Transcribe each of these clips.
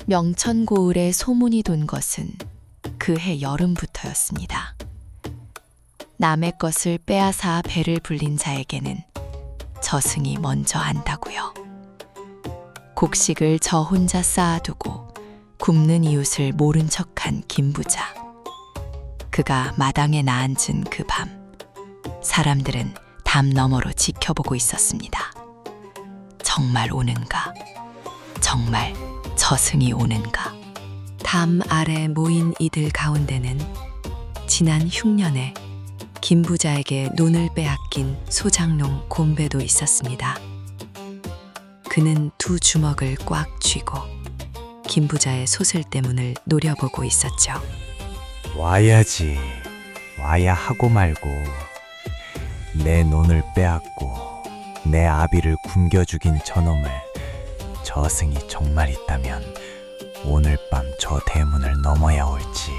명천고을에 소문이 돈 것은 그해 여름부터였습니다. 남의 것을 빼앗아 배를 불린 자에게는 저승이 먼저 안다고요. 곡식을 저 혼자 쌓아두고 굶는 이웃을 모른 척한 김부자. 그가 마당에 나앉은 그 밤, 사람들은 담 너머로 지켜보고 있었습니다. 정말 오는가? 정말 저승이 오는가? 담 아래 모인 이들 가운데는 지난 흉년에 김부자에게 논을 빼앗긴 소장농 곰배도 있었습니다. 그는 두 주먹을 꽉 쥐고 김부자의 소슬대문을 노려보고 있었죠. 와야지. 와야 하고 말고. 내 논을 빼앗고 내 아비를 굶겨 죽인 저놈을 저승이 정말 있다면 오늘 밤 저 대문을 넘어야 옳지.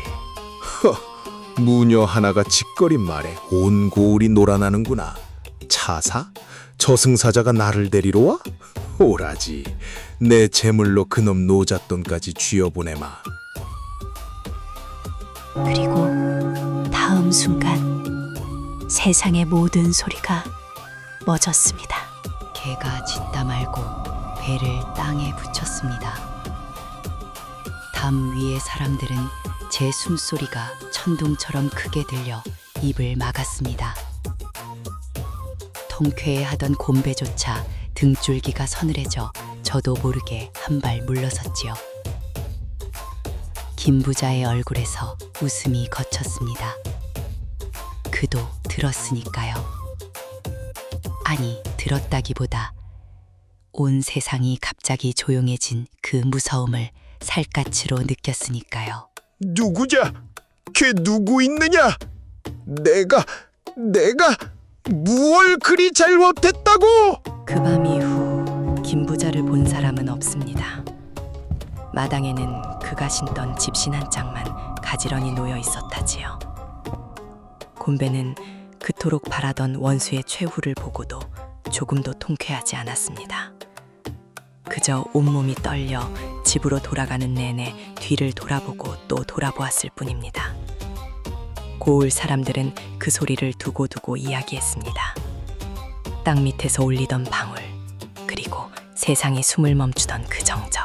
무녀 하나가 짓거린 말에 온 고을이 놀아나는구나. 차사? 저승사자가 나를 데리러 와? 오라지. 내 재물로 그놈 노잣돈까지 쥐어보내마. 그리고 다음 순간 세상의 모든 소리가 멎었습니다. 개가 짖다 말고 배를 땅에 붙였습니다. 담 위의 사람들은 제 숨소리가 천둥처럼 크게 들려 입을 막았습니다. 통쾌해하던 곰배조차 등줄기가 서늘해져 저도 모르게 한 발 물러섰지요. 김부자의 얼굴에서 웃음이 거쳤습니다. 그도 들었으니까요. 아니, 들었다기보다 온 세상이 갑자기 조용해진 그 무서움을 살갗으로 느꼈으니까요. 누구냐? 걔 누구 있느냐? 내가 무얼 그리 잘못했다고? 그 밤 이후 김부자를 본 사람은 없습니다. 마당에는 그가 신던 집신 한 짝만 가지런히 놓여 있었다지요. 곰배는 그토록 바라던 원수의 최후를 보고도 조금도 통쾌하지 않았습니다. 그저 온몸이 떨려 집으로 돌아가는 내내 뒤를 돌아보고 또 돌아보았을 뿐입니다. 고을 사람들은 그 소리를 두고두고 이야기했습니다. 땅 밑에서 울리던 방울, 그리고 세상이 숨을 멈추던 그 정적.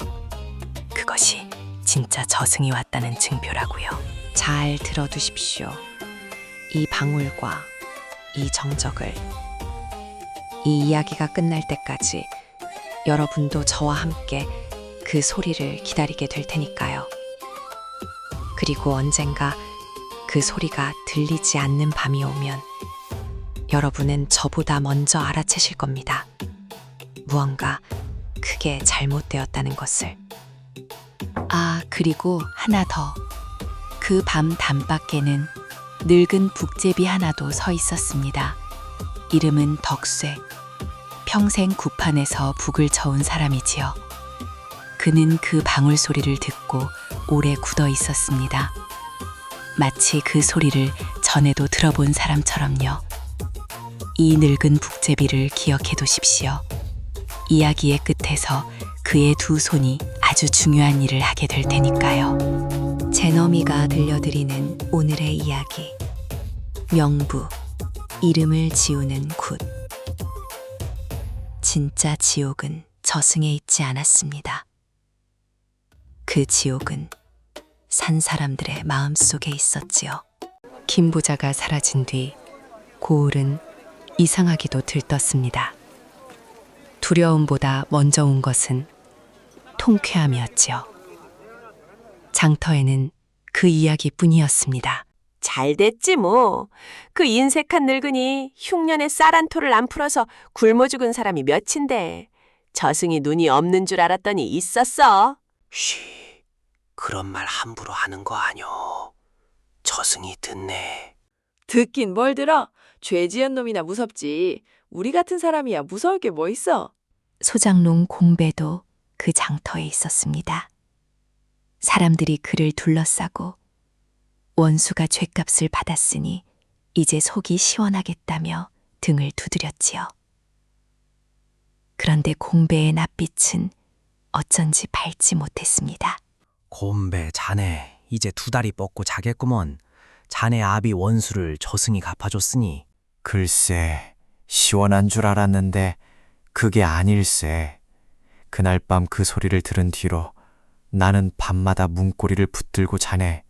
그것이 진짜 저승이 왔다는 증표라고요. 잘 들어두십시오. 이 방울과 이 정적을. 이 이야기가 끝날 때까지 여러분도 저와 함께 그 소리를 기다리게 될 테니까요. 그리고 언젠가 그 소리가 들리지 않는 밤이 오면 여러분은 저보다 먼저 알아채실 겁니다. 무언가 크게 잘못되었다는 것을. 아, 그리고 하나 더. 그 밤 담밖에는 늙은 북제비 하나도 서 있었습니다. 이름은 덕쇠. 평생 구판에서 북을 쳐온 사람이지요. 그는 그 방울 소리를 듣고 오래 굳어 있었습니다. 마치 그 소리를 전에도 들어본 사람처럼요. 이 늙은 북제비를 기억해 두십시오. 이야기의 끝에서 그의 두 손이 아주 중요한 일을 하게 될 테니까요. 제너미가 들려드리는 오늘의 이야기. 명부, 이름을 지우는 굿. 진짜 지옥은 저승에 있지 않았습니다. 그 지옥은 산 사람들의 마음속에 있었지요. 김부자가 사라진 뒤 고을은 이상하게도 들떴습니다. 두려움보다 먼저 온 것은 통쾌함이었지요. 장터에는 그 이야기뿐이었습니다. 잘 됐지 뭐. 그 인색한 늙은이 흉년에 쌀 한 토를 안 풀어서 굶어 죽은 사람이 몇인데 저승이 눈이 없는 줄 알았더니 있었어. 쉬, 그런 말 함부로 하는 거 아뇨. 저승이 듣네. 듣긴 뭘 들어? 죄 지은 놈이나 무섭지. 우리 같은 사람이야 무서울 게 뭐 있어? 소장농 공배도 그 장터에 있었습니다. 사람들이 그를 둘러싸고 원수가 죗값을 받았으니 이제 속이 시원하겠다며 등을 두드렸지요. 그런데 공배의 낯빛은 어쩐지 밝지 못했습니다. 곰배 자네 이제 2다리 뻗고 자겠구먼. 자네 아비 원수를 저승이 갚아줬으니. 글쎄, 시원한 줄 알았는데 그게 아닐세. 그날 밤 그 소리를 들은 뒤로 나는 밤마다 문고리를 붙들고 자네.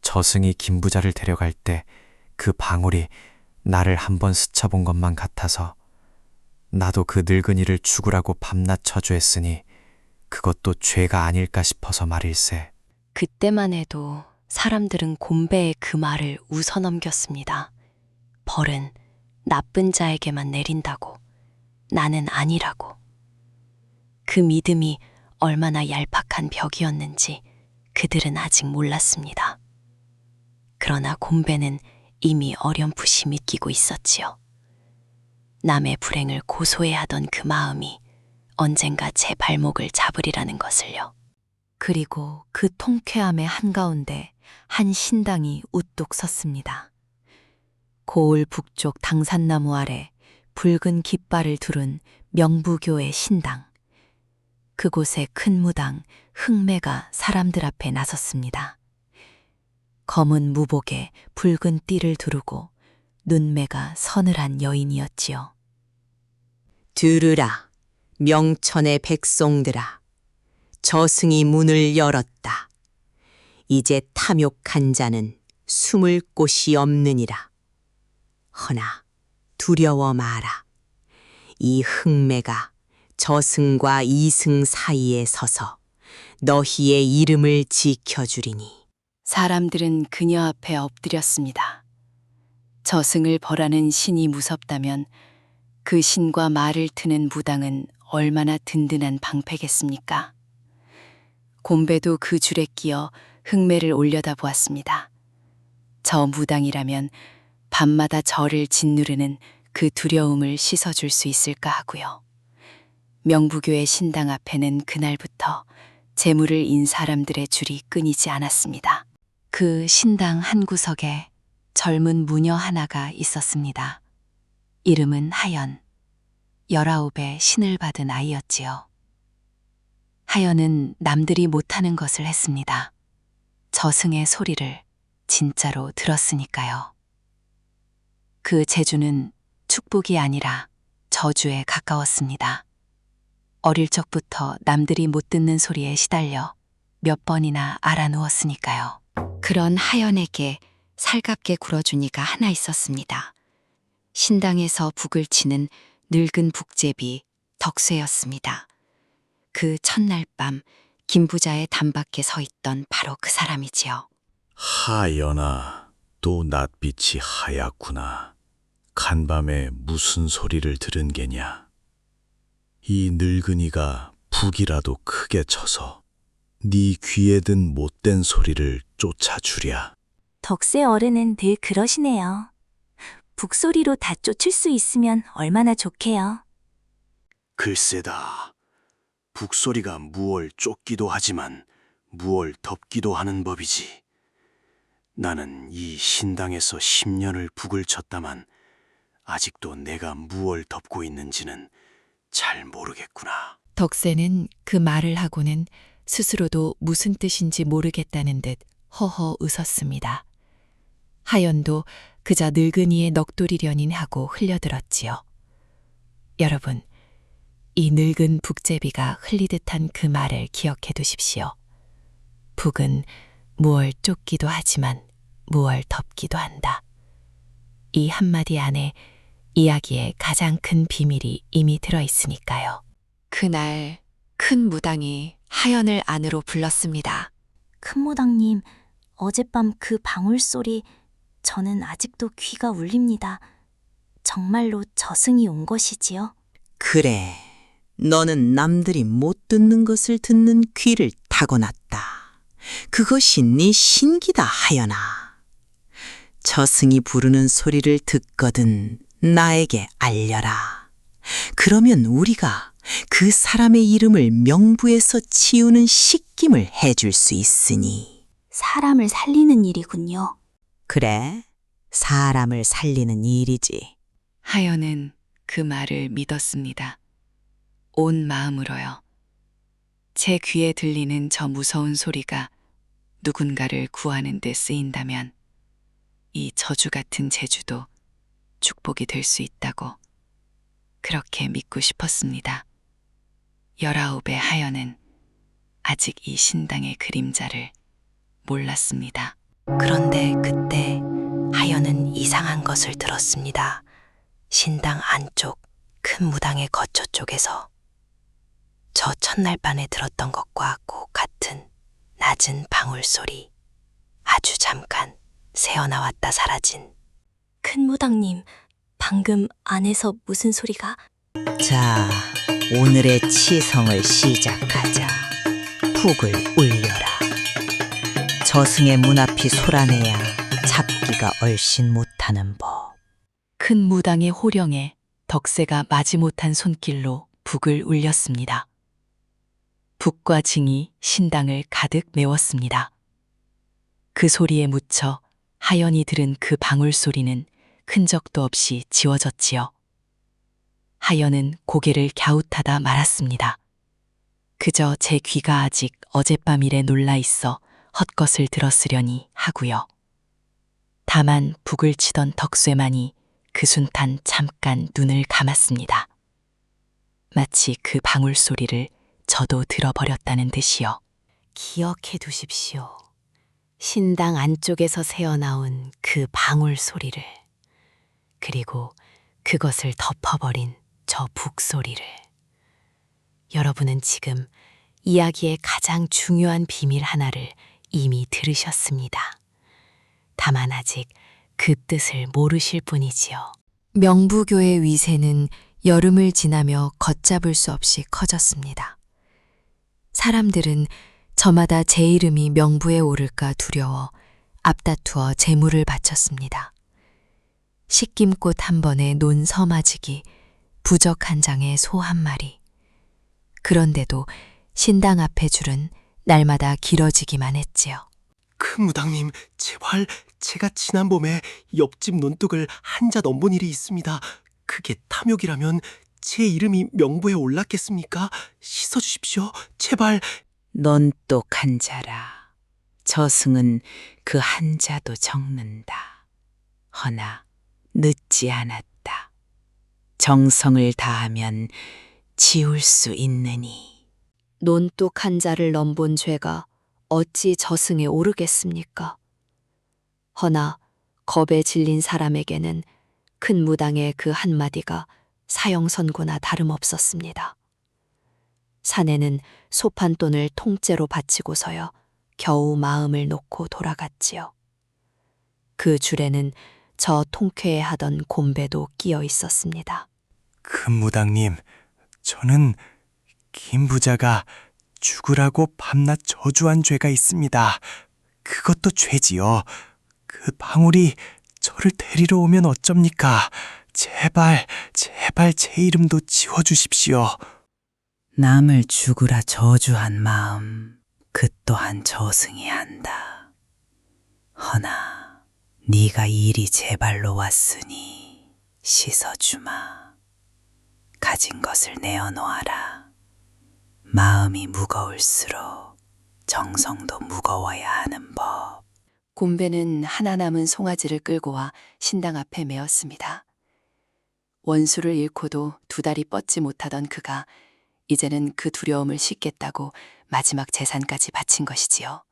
저승이 김부자를 데려갈 때 그 방울이 나를 한번 스쳐본 것만 같아서 나도 그 늙은이를 죽으라고 밤낮 저주했으니 그것도 죄가 아닐까 싶어서 말일세. 그때만 해도 사람들은 곰배의 그 말을 웃어넘겼습니다. 벌은 나쁜 자에게만 내린다고, 나는 아니라고. 그 믿음이 얼마나 얄팍한 벽이었는지 그들은 아직 몰랐습니다. 그러나 곰배는 이미 어렴풋이 믿기고 있었지요. 남의 불행을 고소해하던 그 마음이 언젠가 제 발목을 잡으리라는 것을요. 그리고 그 통쾌함의 한가운데 한 신당이 우뚝 섰습니다. 고을 북쪽 당산나무 아래 붉은 깃발을 두른 명부교의 신당. 그곳에 큰 무당 흑매가 사람들 앞에 나섰습니다. 검은 무복에 붉은 띠를 두르고 눈매가 서늘한 여인이었지요. 들으라, 명천의 백성들아. 저승이 문을 열었다. 이제 탐욕한 자는 숨을 곳이 없느니라. 허나 두려워 마라. 이 흑매가 저승과 이승 사이에 서서 너희의 이름을 지켜주리니. 사람들은 그녀 앞에 엎드렸습니다. 저승을 벌하는 신이 무섭다면 그 신과 말을 트는 무당은 얼마나 든든한 방패겠습니까? 곰배도 그 줄에 끼어 흑매를 올려다보았습니다. 저 무당이라면 밤마다 저를 짓누르는 그 두려움을 씻어줄 수 있을까 하고요. 명부교의 신당 앞에는 그날부터 재물을 인 사람들의 줄이 끊이지 않았습니다. 그 신당 한 구석에 젊은 무녀 하나가 있었습니다. 이름은 하연. 19의 신을 받은 아이였지요. 하연은 남들이 못하는 것을 했습니다. 저승의 소리를 진짜로 들었으니까요. 그 재주는 축복이 아니라 저주에 가까웠습니다. 어릴 적부터 남들이 못 듣는 소리에 시달려 몇 번이나 알아누웠으니까요. 그런 하연에게 살갑게 굴어준 이가 하나 있었습니다. 신당에서 북을 치는 늙은 북제비 덕쇠였습니다. 그 첫날 밤 김부자의 담밖에 서 있던 바로 그 사람이지요. 하연아, 또 낯빛이 하얗구나. 간밤에 무슨 소리를 들은 게냐? 이 늙은이가 북이라도 크게 쳐서 네 귀에 든 못된 소리를 쫓아주랴. 덕세 어른은 늘 그러시네요. 북소리로 다 쫓을 수 있으면 얼마나 좋게요. 글쎄다. 북소리가 무얼 쫓기도 하지만 무얼 덮기도 하는 법이지. 나는 이 신당에서 10년을 북을 쳤다만 아직도 내가 무얼 덮고 있는지는 잘 모르겠구나. 덕세는 그 말을 하고는 스스로도 무슨 뜻인지 모르겠다는 듯 허허 웃었습니다. 하연도 그저 늙은이의 넋두리려닌 하고 흘려들었지요. 여러분, 이 늙은 북제비가 흘리듯한 그 말을 기억해 두십시오. 북은 무얼 쫓기도 하지만 무얼 덮기도 한다. 이 한마디 안에 이야기의 가장 큰 비밀이 이미 들어있으니까요. 그날 큰 무당이 하연을 안으로 불렀습니다. 큰 무당님, 어젯밤 그 방울 소리 저는 아직도 귀가 울립니다. 정말로 저승이 온 것이지요? 그래, 너는 남들이 못 듣는 것을 듣는 귀를 타고났다. 그것이 네 신기다, 하연아. 저승이 부르는 소리를 듣거든 나에게 알려라. 그러면 우리가 그 사람의 이름을 명부에서 치우는 식김을 해줄 수 있으니. 사람을 살리는 일이군요. 그래, 사람을 살리는 일이지. 하연은 그 말을 믿었습니다. 온 마음으로요. 제 귀에 들리는 저 무서운 소리가 누군가를 구하는 데 쓰인다면 이 저주 같은 제주도 축복이 될 수 있다고 그렇게 믿고 싶었습니다. 19의 하연은 아직 이 신당의 그림자를 몰랐습니다. 그런데 그때 하연은 이상한 것을 들었습니다. 신당 안쪽 큰 무당의 거처 쪽에서 저 첫날 밤에 들었던 것과 꼭 같은 낮은 방울 소리, 아주 잠깐 새어나왔다 사라진. 큰 무당님, 방금 안에서 무슨 소리가? 자, 오늘의 치성을 시작하자. 북을 울려라. 저승의 문 앞이 소란해야 잡기가 얼씬 못하는 법. 큰 무당의 호령에 덕새가 마지못한 손길로 북을 울렸습니다. 북과 징이 신당을 가득 메웠습니다. 그 소리에 묻혀 하연이 들은 그 방울 소리는 흔적도 없이 지워졌지요. 하연은 고개를 갸웃하다 말았습니다. 그저 제 귀가 아직 어젯밤 일에 놀라 있어 헛것을 들었으려니 하고요. 다만 북을 치던 덕쇠만이 그 순간 잠깐 눈을 감았습니다. 마치 그 방울 소리를 저도 들어버렸다는 듯이요. 기억해 두십시오. 신당 안쪽에서 새어나온 그 방울 소리를, 그리고 그것을 덮어버린 저 북소리를. 여러분은 지금 이야기의 가장 중요한 비밀 하나를 이미 들으셨습니다. 다만 아직 그 뜻을 모르실 뿐이지요. 명부교의 위세는 여름을 지나며 걷잡을 수 없이 커졌습니다. 사람들은 저마다 제 이름이 명부에 오를까 두려워 앞다투어 제물을 바쳤습니다. 식김꽃 한 번에 논 서마지기, 부적 한 장에 소 한 마리. 그런데도 신당 앞의 줄은 날마다 길어지기만 했지요. 큰 무당님, 제발 제가 지난 봄에 옆집 논둑을 한자 넘본 일이 있습니다. 그게 탐욕이라면 제 이름이 명부에 올랐겠습니까? 씻어주십시오. 제발. 넌 또 한자라. 저승은 그 한자도 적는다. 허나 늦지 않았다. 정성을 다하면 지울 수 있느니. 논독 한자를 넘본 죄가 어찌 저승에 오르겠습니까? 허나 겁에 질린 사람에게는 큰 무당의 그 한마디가 사형선고나 다름없었습니다. 사내는 소판돈을 통째로 바치고서야 겨우 마음을 놓고 돌아갔지요. 그 줄에는 저 통쾌해 하던 곰배도 끼어 있었습니다. 큰 무당님, 저는 김 부자가 죽으라고 밤낮 저주한 죄가 있습니다. 그것도 죄지요. 그 방울이 저를 데리러 오면 어쩝니까? 제발 제 이름도 지워주십시오. 남을 죽으라 저주한 마음, 그 또한 저승이 한다. 허나 네가 일이 제 발로 왔으니 씻어주마. 가진 것을 내어놓아라. 마음이 무거울수록 정성도 무거워야 하는 법. 곰배는 하나 남은 송아지를 끌고 와 신당 앞에 메었습니다. 원수를 잃고도 두 다리 뻗지 못하던 그가 이제는 그 두려움을 씻겠다고 마지막 재산까지 바친 것이지요.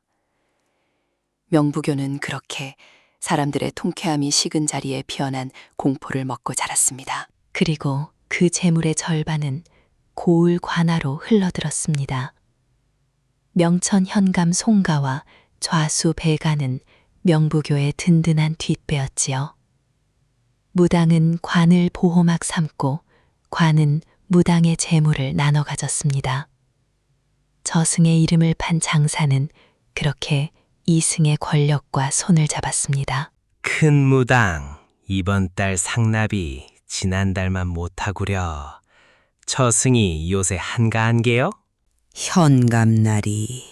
명부교는 그렇게 사람들의 통쾌함이 식은 자리에 피어난 공포를 먹고 자랐습니다. 그리고 그 재물의 절반은 고을 관아로 흘러들었습니다. 명천 현감 송가와 좌수 배가는 명부교의 든든한 뒷배였지요. 무당은 관을 보호막 삼고 관은 무당의 재물을 나눠 가졌습니다. 저승의 이름을 판 장사는 그렇게 이승의 권력과 손을 잡았습니다. 큰 무당, 이번 달 상납이 지난달만 못하구려. 처승이 요새 한가한 게요? 현감날이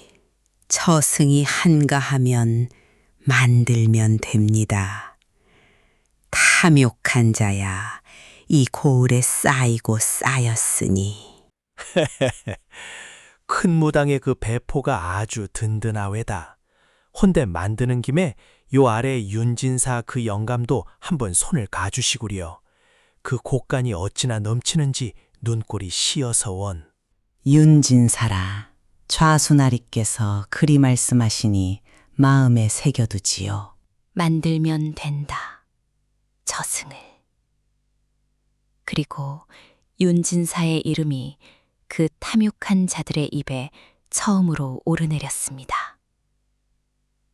처승이 한가하면 만들면 됩니다. 탐욕한 자야 이 고을에 쌓이고 쌓였으니. 큰 무당의 그 배포가 아주 든든하외다. 혼대 만드는 김에 요 아래 윤진사 그 영감도 한번 손을 가주시구려. 그 곡간이 어찌나 넘치는지 눈꼴이 시어서 원. 윤진사라 좌수나리께서 그리 말씀하시니 마음에 새겨두지요. 만들면 된다. 저승을. 그리고 윤진사의 이름이 그 탐욕한 자들의 입에 처음으로 오르내렸습니다.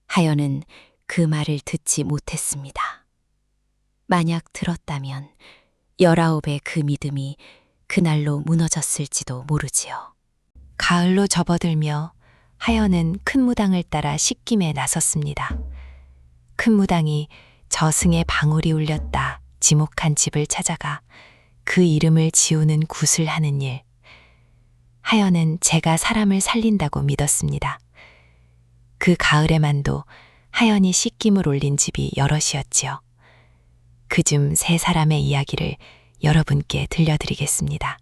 하연은 그 말을 듣지 못했습니다. 만약 들었다면 19의 그 믿음이 그날로 무너졌을지도 모르지요. 가을로 접어들며 하연은 큰 무당을 따라 씻김에 나섰습니다. 큰 무당이 저승의 방울이 울렸다 지목한 집을 찾아가 그 이름을 지우는 굿을 하는 일. 하연은 제가 사람을 살린다고 믿었습니다. 그 가을에만도 하연이 씻김을 올린 집이 여럿이었지요. 그중 세 사람의 이야기를 여러분께 들려드리겠습니다.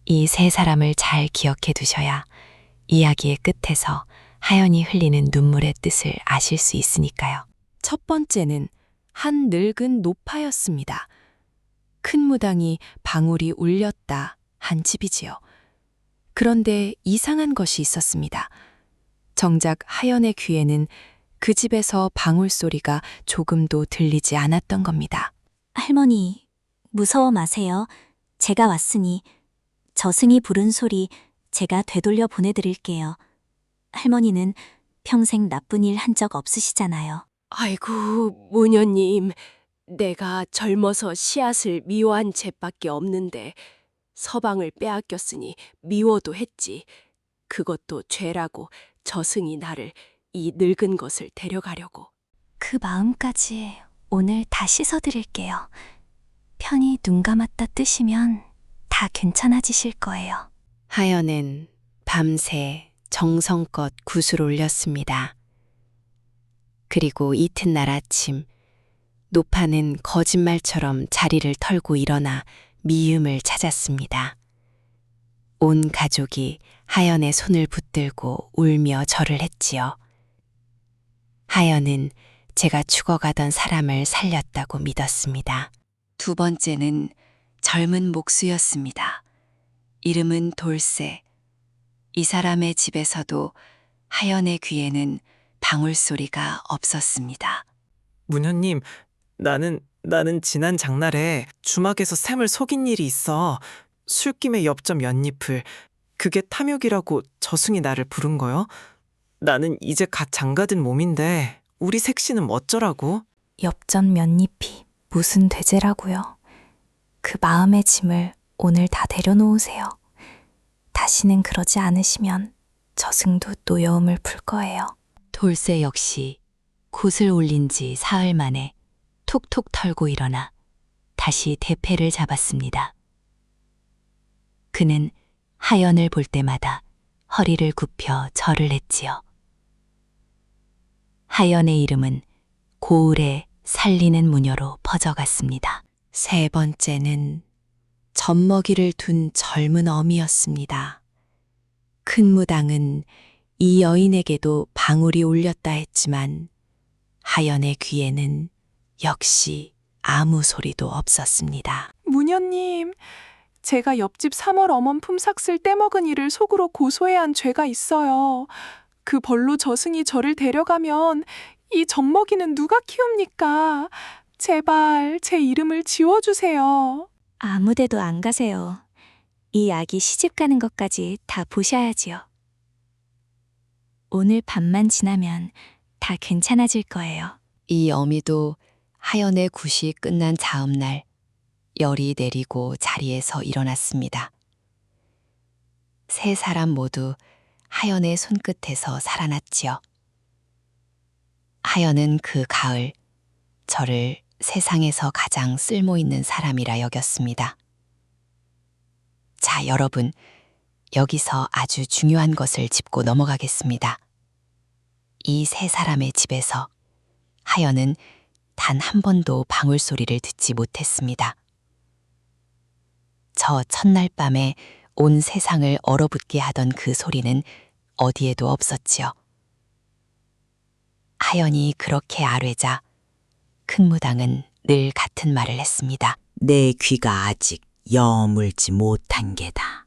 이 세 사람을 잘 기억해 두셔야 이야기의 끝에서 하연이 흘리는 눈물의 뜻을 아실 수 있으니까요. 첫 번째는 한 늙은 노파였습니다. 큰 무당이 방울이 울렸다 한 집이지요. 그런데 이상한 것이 있었습니다. 정작 하연의 귀에는 그 집에서 방울 소리가 조금도 들리지 않았던 겁니다. 할머니, 무서워 마세요. 제가 왔으니 저승이 부른 소리 제가 되돌려 보내드릴게요. 할머니는 평생 나쁜 일 한 적 없으시잖아요. 아이고, 모녀님. 내가 젊어서 씨앗을 미워한 죄밖에 없는데 서방을 빼앗겼으니 미워도 했지. 그것도 죄라고 저승이 나를 이 늙은 것을 데려가려고. 그 마음까지 오늘 다 씻어드릴게요. 편히 눈 감았다 뜨시면 다 괜찮아지실 거예요. 하연은 밤새 정성껏 굿을 올렸습니다. 그리고 이튿날 아침 노파는 거짓말처럼 자리를 털고 일어나 미음을 찾았습니다. 온 가족이 하연의 손을 붙들고 울며 절을 했지요. 하연은 제가 죽어가던 사람을 살렸다고 믿었습니다. 두 번째는 젊은 목수였습니다. 이름은 돌쇠. 이 사람의 집에서도 하연의 귀에는 방울 소리가 없었습니다. 문현님, 나는 지난 장날에 주막에서 샘을 속인 일이 있어. 술김에 엽전 연잎을. 그게 탐욕이라고 저승이 나를 부른 거요? 나는 이제 갓 장가든 몸인데 우리 색시는 어쩌라고? 엽전 몇잎이 무슨 되제라고요. 그 마음의 짐을 오늘 다 내려놓으세요. 다시는 그러지 않으시면 저승도 노여움을 풀 거예요. 돌쇠 역시 굿을 올린 지 사흘 만에 톡톡 털고 일어나 다시 대패를 잡았습니다. 그는 하연을 볼 때마다 허리를 굽혀 절을 했지요. 하연의 이름은 고을에 살리는 무녀로 퍼져갔습니다. 세 번째는 젖먹이를 둔 젊은 어미였습니다. 큰 무당은 이 여인에게도 방울이 울렸다 했지만 하연의 귀에는 역시 아무 소리도 없었습니다. 문현님, 제가 옆집 3월 어멈 품삯을 떼먹은 일을 속으로 고소해야 한 죄가 있어요. 그 벌로 저승이 저를 데려가면 이 젖먹이는 누가 키웁니까? 제발 제 이름을 지워주세요. 아무데도 안 가세요. 이 아기 시집 가는 것까지 다 보셔야지요. 오늘 밤만 지나면 다 괜찮아질 거예요. 이 어미도 하연의 굿이 끝난 다음 날 열이 내리고 자리에서 일어났습니다. 세 사람 모두 하연의 손끝에서 살아났지요. 하연은 그 가을 저를 세상에서 가장 쓸모있는 사람이라 여겼습니다. 자, 여러분, 여기서 아주 중요한 것을 짚고 넘어가겠습니다. 이 세 사람의 집에서 하연은 단 한 번도 방울 소리를 듣지 못했습니다. 저 첫날 밤에 온 세상을 얼어붙게 하던 그 소리는 어디에도 없었지요. 하연이 그렇게 아뢰자 큰 무당은 늘 같은 말을 했습니다. 내 귀가 아직 여물지 못한 게다.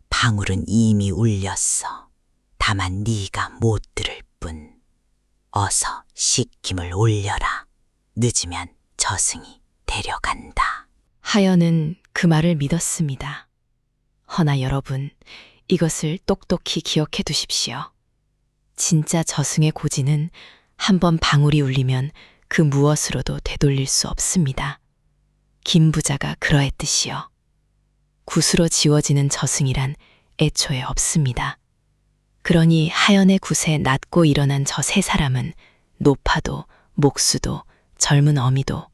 방울은 이미 울렸어. 다만 네가 못 들을 뿐. 어서 식김을 올려라. 늦으면 저승이 데려간다. 하연은 그 말을 믿었습니다. 허나 여러분, 이것을 똑똑히 기억해 두십시오. 진짜 저승의 고지는 한번 방울이 울리면 그 무엇으로도 되돌릴 수 없습니다. 김부자가 그러했듯이요. 굿으로 지워지는 저승이란 애초에 없습니다. 그러니 하연의 굿에 낮고 일어난 저 세 사람은 노파도, 목수도, 젊은 어미도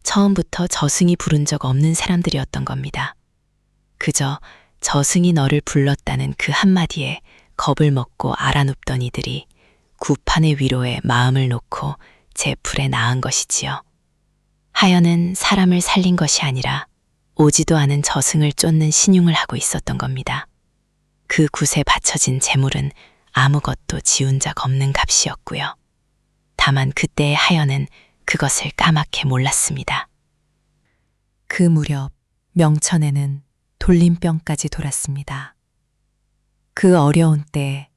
처음부터 저승이 부른 적 없는 사람들이었던 겁니다. 그저 저승이 너를 불렀다는 그 한마디에 겁을 먹고 알아눕던 이들이 구판의 위로에 마음을 놓고 제 풀에 나은 것이지요. 하연은 사람을 살린 것이 아니라 오지도 않은 저승을 쫓는 신용을 하고 있었던 겁니다. 그 굿에 바쳐진 재물은 아무것도 지운 적 없는 값이었고요. 다만 그때의 하연은 그것을 까맣게 몰랐습니다. 그 무렵 명천에는 돌림병까지 돌았습니다. 그 어려운 때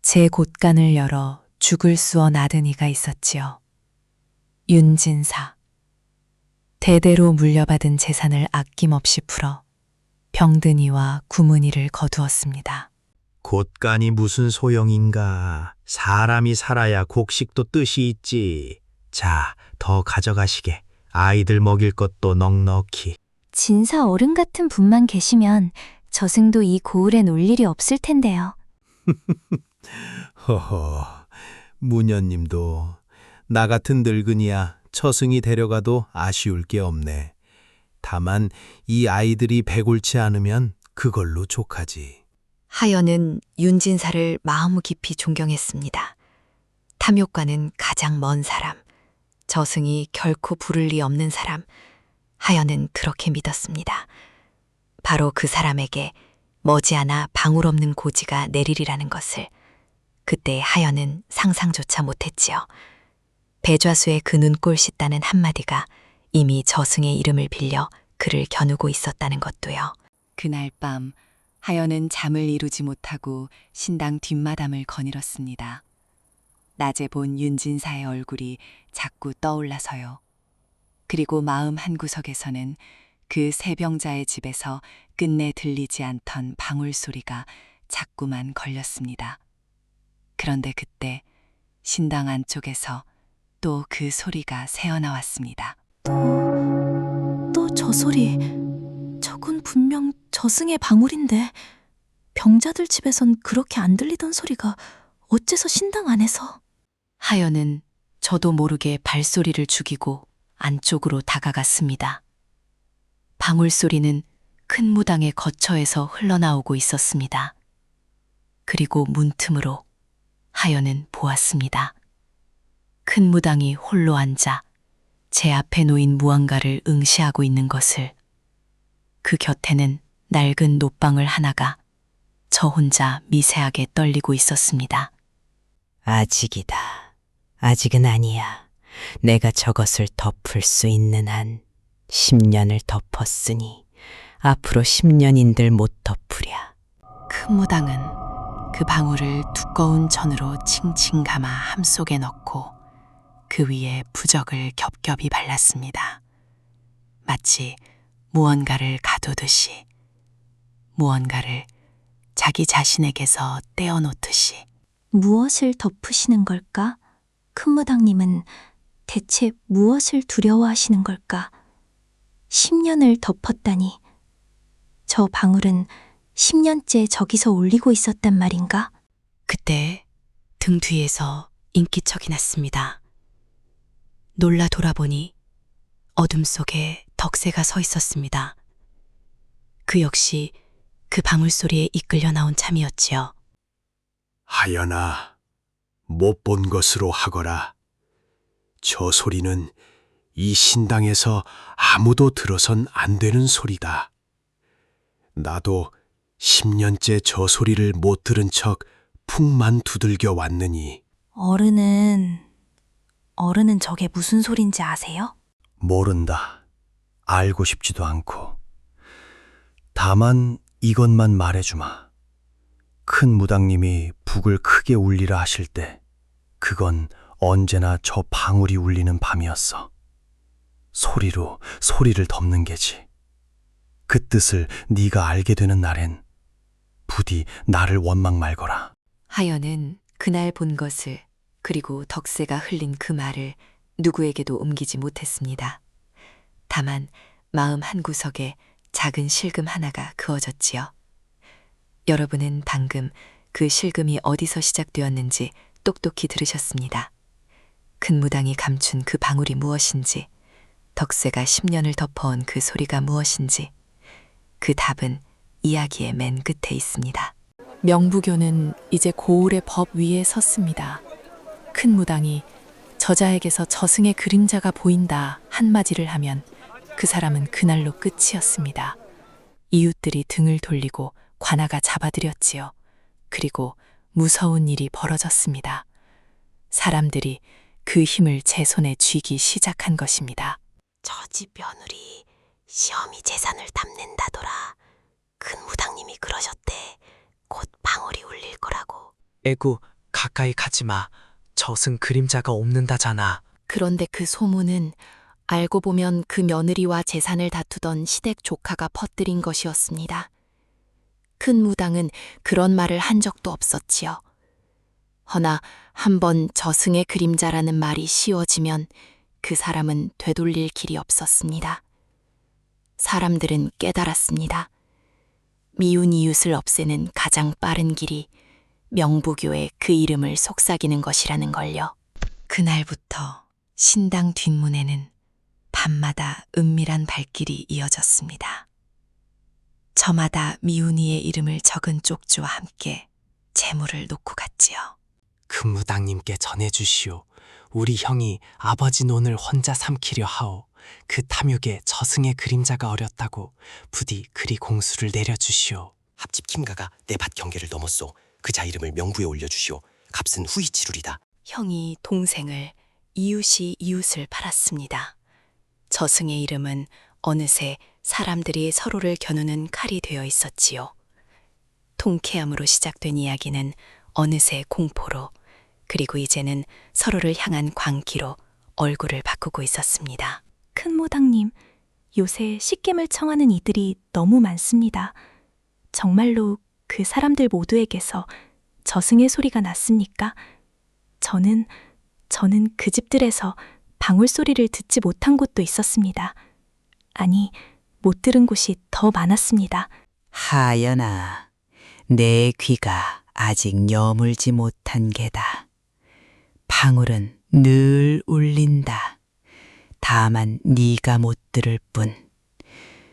제 곳간을 열어 죽을 쑤어 낳은 이가 있었지요. 윤진사. 대대로 물려받은 재산을 아낌없이 풀어 병든이와 구문이를 거두었습니다. 곳간이 무슨 소용인가. 사람이 살아야 곡식도 뜻이 있지. 자, 더 가져가시게. 아이들 먹일 것도 넉넉히. 진사 어른 같은 분만 계시면 저승도 이 고을엔 올 일이 없을 텐데요. 허허, 무녀님도 나 같은 늙은이야 처승이 데려가도 아쉬울 게 없네. 다만 이 아이들이 배골치 않으면 그걸로 족하지. 하연은 윤진사를 마음 깊이 존경했습니다. 탐욕과는 가장 먼 사람, 저승이 결코 부를 리 없는 사람, 하연은 그렇게 믿었습니다. 바로 그 사람에게 머지않아 방울 없는 고지가 내리리라는 것을 그때 하연은 상상조차 못했지요. 배좌수의 그 눈꼴 씻다는 한마디가 이미 저승의 이름을 빌려 그를 겨누고 있었다는 것도요. 그날 밤 하연은 잠을 이루지 못하고 신당 뒷마담을 거닐었습니다. 낮에 본 윤진사의 얼굴이 자꾸 떠올라서요. 그리고 마음 한구석에서는 그 세병자의 집에서 끝내 들리지 않던 방울 소리가 자꾸만 걸렸습니다. 그런데 그때 신당 안쪽에서 또 그 소리가 새어나왔습니다. 또 저 소리. 저건 분명 저승의 방울인데 병자들 집에선 그렇게 안 들리던 소리가 어째서 신당 안에서. 하연은 저도 모르게 발소리를 죽이고 안쪽으로 다가갔습니다. 방울 소리는 큰 무당의 거처에서 흘러나오고 있었습니다. 그리고 문틈으로 하연은 보았습니다. 큰 무당이 홀로 앉아 제 앞에 놓인 무언가를 응시하고 있는 것을. 그 곁에는 낡은 놋방울 하나가 저 혼자 미세하게 떨리고 있었습니다. 아직이다. 아직은 아니야. 내가 저것을 덮을 수 있는 한 10년을 덮었으니 앞으로 10년인들 못 덮으랴. 큰 무당은 그 방울을 두꺼운 천으로 칭칭 감아 함 속에 넣고 그 위에 부적을 겹겹이 발랐습니다. 마치 무언가를 가두듯이, 무언가를 자기 자신에게서 떼어놓듯이. 무엇을 덮으시는 걸까? 큰 무당님은 대체 무엇을 두려워하시는 걸까? 10년을 덮었다니. 저 방울은 10년째 저기서 울리고 있었단 말인가? 그때 등 뒤에서 인기척이 났습니다. 놀라 돌아보니 어둠 속에 덕새가 서 있었습니다. 그 역시 그 방울 소리에 이끌려 나온 참이었지요. 하연아, 못 본 것으로 하거라. 저 소리는 이 신당에서 아무도 들어선 안 되는 소리다. 나도 10년째 저 소리를 못 들은 척 푹만 두들겨 왔느니 어른은 저게 무슨 소린지 아세요? 모른다. 알고 싶지도 않고. 다만 이것만 말해주마. 큰 무당님이 북을 크게 울리라 하실 때 그건 언제나 저 방울이 울리는 밤이었어. 소리로 소리를 덮는 게지. 그 뜻을 네가 알게 되는 날엔 부디 나를 원망 말거라. 하연은 그날 본 것을 그리고 덕세가 흘린 그 말을 누구에게도 옮기지 못했습니다. 다만 마음 한구석에 작은 실금 하나가 그어졌지요. 여러분은 방금 그 실금이 어디서 시작되었는지 똑똑히 들으셨습니다. 큰 무당이 감춘 그 방울이 무엇인지, 덕세가 10년을 덮어온 그 소리가 무엇인지, 그 답은 이야기의 맨 끝에 있습니다. 명부교는 이제 고을의 법 위에 섰습니다. 큰 무당이 저자에게서 저승의 그림자가 보인다 한마디를 하면 그 사람은 그날로 끝이었습니다. 이웃들이 등을 돌리고 관아가 잡아들였지요. 그리고 무서운 일이 벌어졌습니다. 사람들이 그 힘을 제 손에 쥐기 시작한 것입니다. 저 집 며느리 시어미 재산을 담는다더라. 큰 무당님이 그러셨대. 곧 방울이 울릴 거라고. 에구, 가까이 가지 마. 저승 그림자가 옵는다잖아. 그런데 그 소문은 알고 보면 그 며느리와 재산을 다투던 시댁 조카가 퍼뜨린 것이었습니다. 큰 무당은 그런 말을 한 적도 없었지요. 허나 한번 저승의 그림자라는 말이 씌워지면 그 사람은 되돌릴 길이 없었습니다. 사람들은 깨달았습니다. 미운 이웃을 없애는 가장 빠른 길이 명부교의 그 이름을 속삭이는 것이라는 걸요. 그날부터 신당 뒷문에는 밤마다 은밀한 발길이 이어졌습니다. 저마다 미운이의 이름을 적은 쪽지와 함께 재물을 놓고 갔지요. 큰 무당님께 전해주시오. 우리 형이 아버지 논을 혼자 삼키려 하오. 그 탐욕에 저승의 그림자가 어렸다고 부디 그리 공수를 내려주시오. 합집 김가가 내 밭 경계를 넘었소. 그자 이름을 명부에 올려주시오. 값은 후히 치루리다. 형이 동생을, 이웃이 이웃을 팔았습니다. 저승의 이름은 어느새 사람들이 서로를 겨누는 칼이 되어 있었지요. 통쾌함으로 시작된 이야기는 어느새 공포로, 그리고 이제는 서로를 향한 광기로 얼굴을 바꾸고 있었습니다. 큰 무당님, 요새 식김을 청하는 이들이 너무 많습니다. 정말로 그 사람들 모두에게서 저승의 소리가 났습니까? 저는 그 집들에서 방울 소리를 듣지 못한 곳도 있었습니다. 아니, 못 들은 곳이 더 많았습니다. 하연아, 내 귀가 아직 여물지 못한 게다. 방울은 늘 울린다. 다만 네가 못 들을 뿐.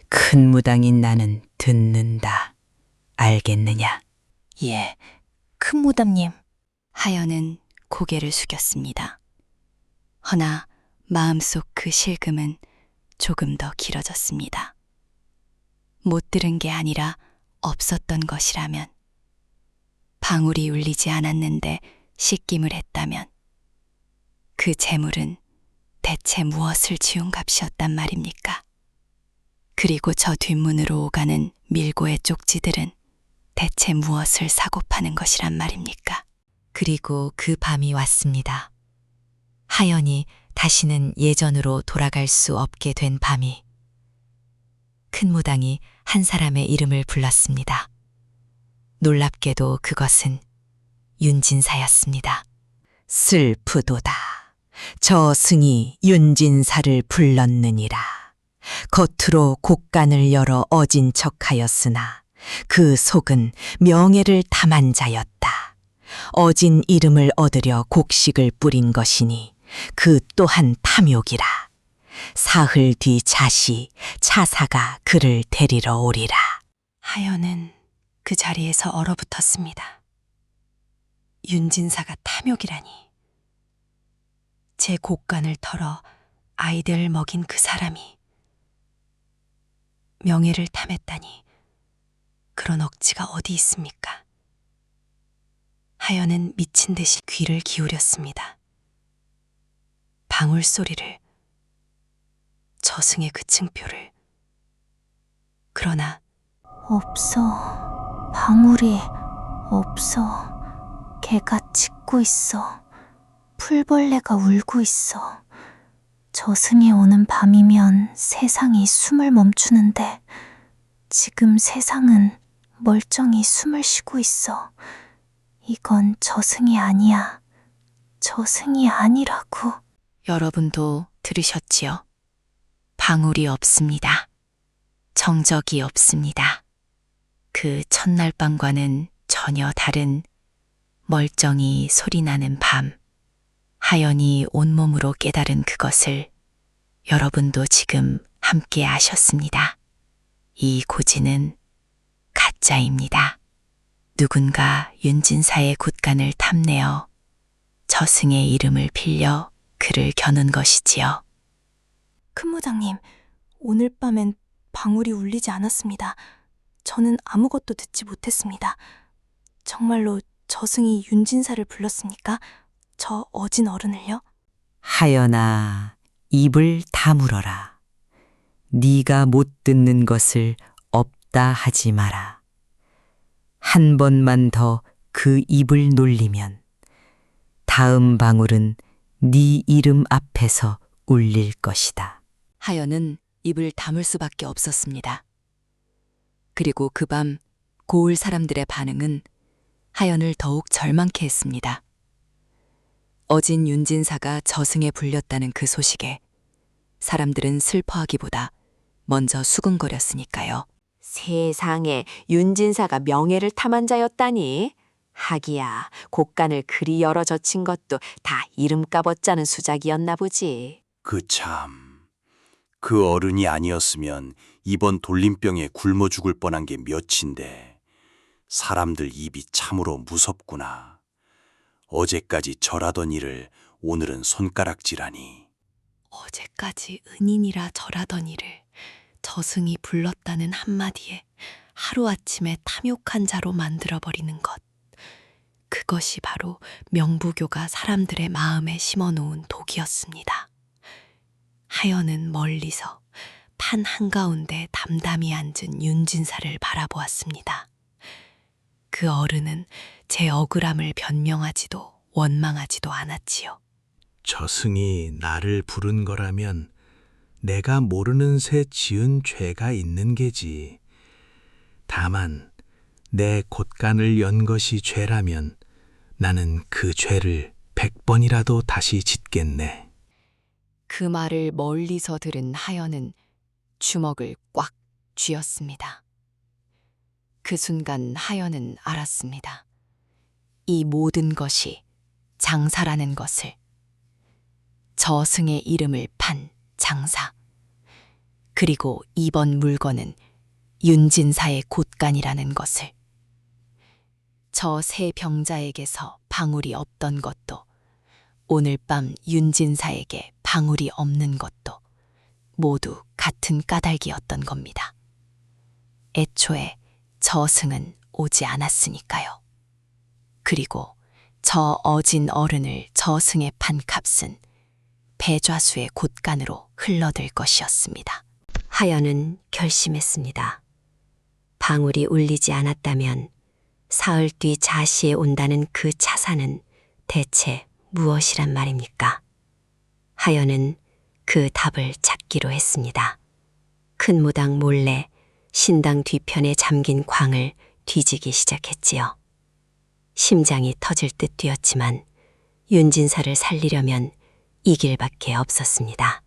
큰 무당인 나는 듣는다. 알겠느냐? 예, 큰 무당님. 하연은 고개를 숙였습니다. 허나 마음속 그 실금은 조금 더 길어졌습니다. 못 들은 게 아니라 없었던 것이라면, 방울이 울리지 않았는데 씻김을 했다면, 그 재물은 대체 무엇을 지운 값이었단 말입니까? 그리고 저 뒷문으로 오가는 밀고의 쪽지들은 대체 무엇을 사고 파는 것이란 말입니까? 그리고 그 밤이 왔습니다. 하연이 다시는 예전으로 돌아갈 수 없게 된 밤이. 큰 무당이 한 사람의 이름을 불렀습니다. 놀랍게도 그것은 윤진사였습니다. 슬프도다. 저승이 윤진사를 불렀느니라. 겉으로 곡간을 열어 어진 척하였으나 그 속은 명예를 탐한 자였다. 어진 이름을 얻으려 곡식을 뿌린 것이니 그 또한 탐욕이라. 사흘 뒤 자시 차사가 그를 데리러 오리라. 하연은 그 자리에서 얼어붙었습니다. 윤진사가 탐욕이라니. 제 곡간을 털어 아이들을 먹인 그 사람이 명예를 탐했다니. 그런 억지가 어디 있습니까? 하연은 미친 듯이 귀를 기울였습니다. 방울 소리를, 저승의 그 층표를. 그러나 없어. 방울이 없어. 개가 짖고 있어. 풀벌레가 울고 있어. 저승이 오는 밤이면 세상이 숨을 멈추는데 지금 세상은 멀쩡히 숨을 쉬고 있어. 이건 저승이 아니야. 저승이 아니라고. 여러분도 들으셨지요? 방울이 없습니다. 정적이 없습니다. 그 첫날 밤과는 전혀 다른 멀쩡히 소리나는 밤, 하연이 온몸으로 깨달은 그것을 여러분도 지금 함께 아셨습니다. 이 고지는 가짜입니다. 누군가 윤진사의 굿간을 탐내어 저승의 이름을 빌려 그를 겨눈 것이지요. 큰무장님, 오늘 밤엔 방울이 울리지 않았습니다. 저는 아무것도 듣지 못했습니다. 정말로 저승이 윤진사를 불렀습니까? 저 어진 어른을요? 하연아, 입을 다물어라. 네가 못 듣는 것을 없다 하지 마라. 한 번만 더 그 입을 놀리면 다음 방울은 네 이름 앞에서 울릴 것이다. 하연은 입을 다물 수밖에 없었습니다. 그리고 그 밤 고을 사람들의 반응은 하연을 더욱 절망케 했습니다. 어진 윤진사가 저승에 불렸다는 그 소식에 사람들은 슬퍼하기보다 먼저 수근거렸으니까요. 세상에 윤진사가 명예를 탐한 자였다니. 하기야 곡간을 그리 열어 젖힌 것도 다 이름값 얻자는 수작이었나 보지. 그 어른이 아니었으면 이번 돌림병에 굶어 죽을 뻔한 게 몇인데 사람들 입이 참으로 무섭구나. 어제까지 절하던 일을 오늘은 손가락질하니. 어제까지 은인이라 절하던 이를 저승이 불렀다는 한마디에 하루아침에 탐욕한 자로 만들어버리는 것. 그것이 바로 명부교가 사람들의 마음에 심어놓은 독이었습니다. 하연은 멀리서 판 한가운데 담담히 앉은 윤진사를 바라보았습니다. 그 어른은 제 억울함을 변명하지도 원망하지도 않았지요. 저승이 나를 부른 거라면 내가 모르는 새 지은 죄가 있는 게지. 다만 내 곳간을 연 것이 죄라면 나는 그 죄를 100번이라도 다시 짓겠네. 그 말을 멀리서 들은 하연은 주먹을 꽉 쥐었습니다. 그 순간 하연은 알았습니다. 이 모든 것이 장사라는 것을. 저승의 이름을 판 장사. 그리고 이번 물건은 윤진사의 곳간이라는 것을. 저 세 병자에게서 방울이 없던 것도, 오늘 밤 윤진사에게 방울이 없는 것도 모두 같은 까닭이었던 겁니다. 애초에 저승은 오지 않았으니까요. 그리고 저 어진 어른을 저승에 판 값은 배좌수의 곳간으로 흘러들 것이었습니다. 하연은 결심했습니다. 방울이 울리지 않았다면 사흘 뒤 자시에 온다는 그 차사는 대체 무엇이란 말입니까? 하연은 그 답을 찾기로 했습니다. 큰 무당 몰래 신당 뒤편에 잠긴 광을 뒤지기 시작했지요. 심장이 터질 듯 뛰었지만 윤진사를 살리려면 이 길밖에 없었습니다.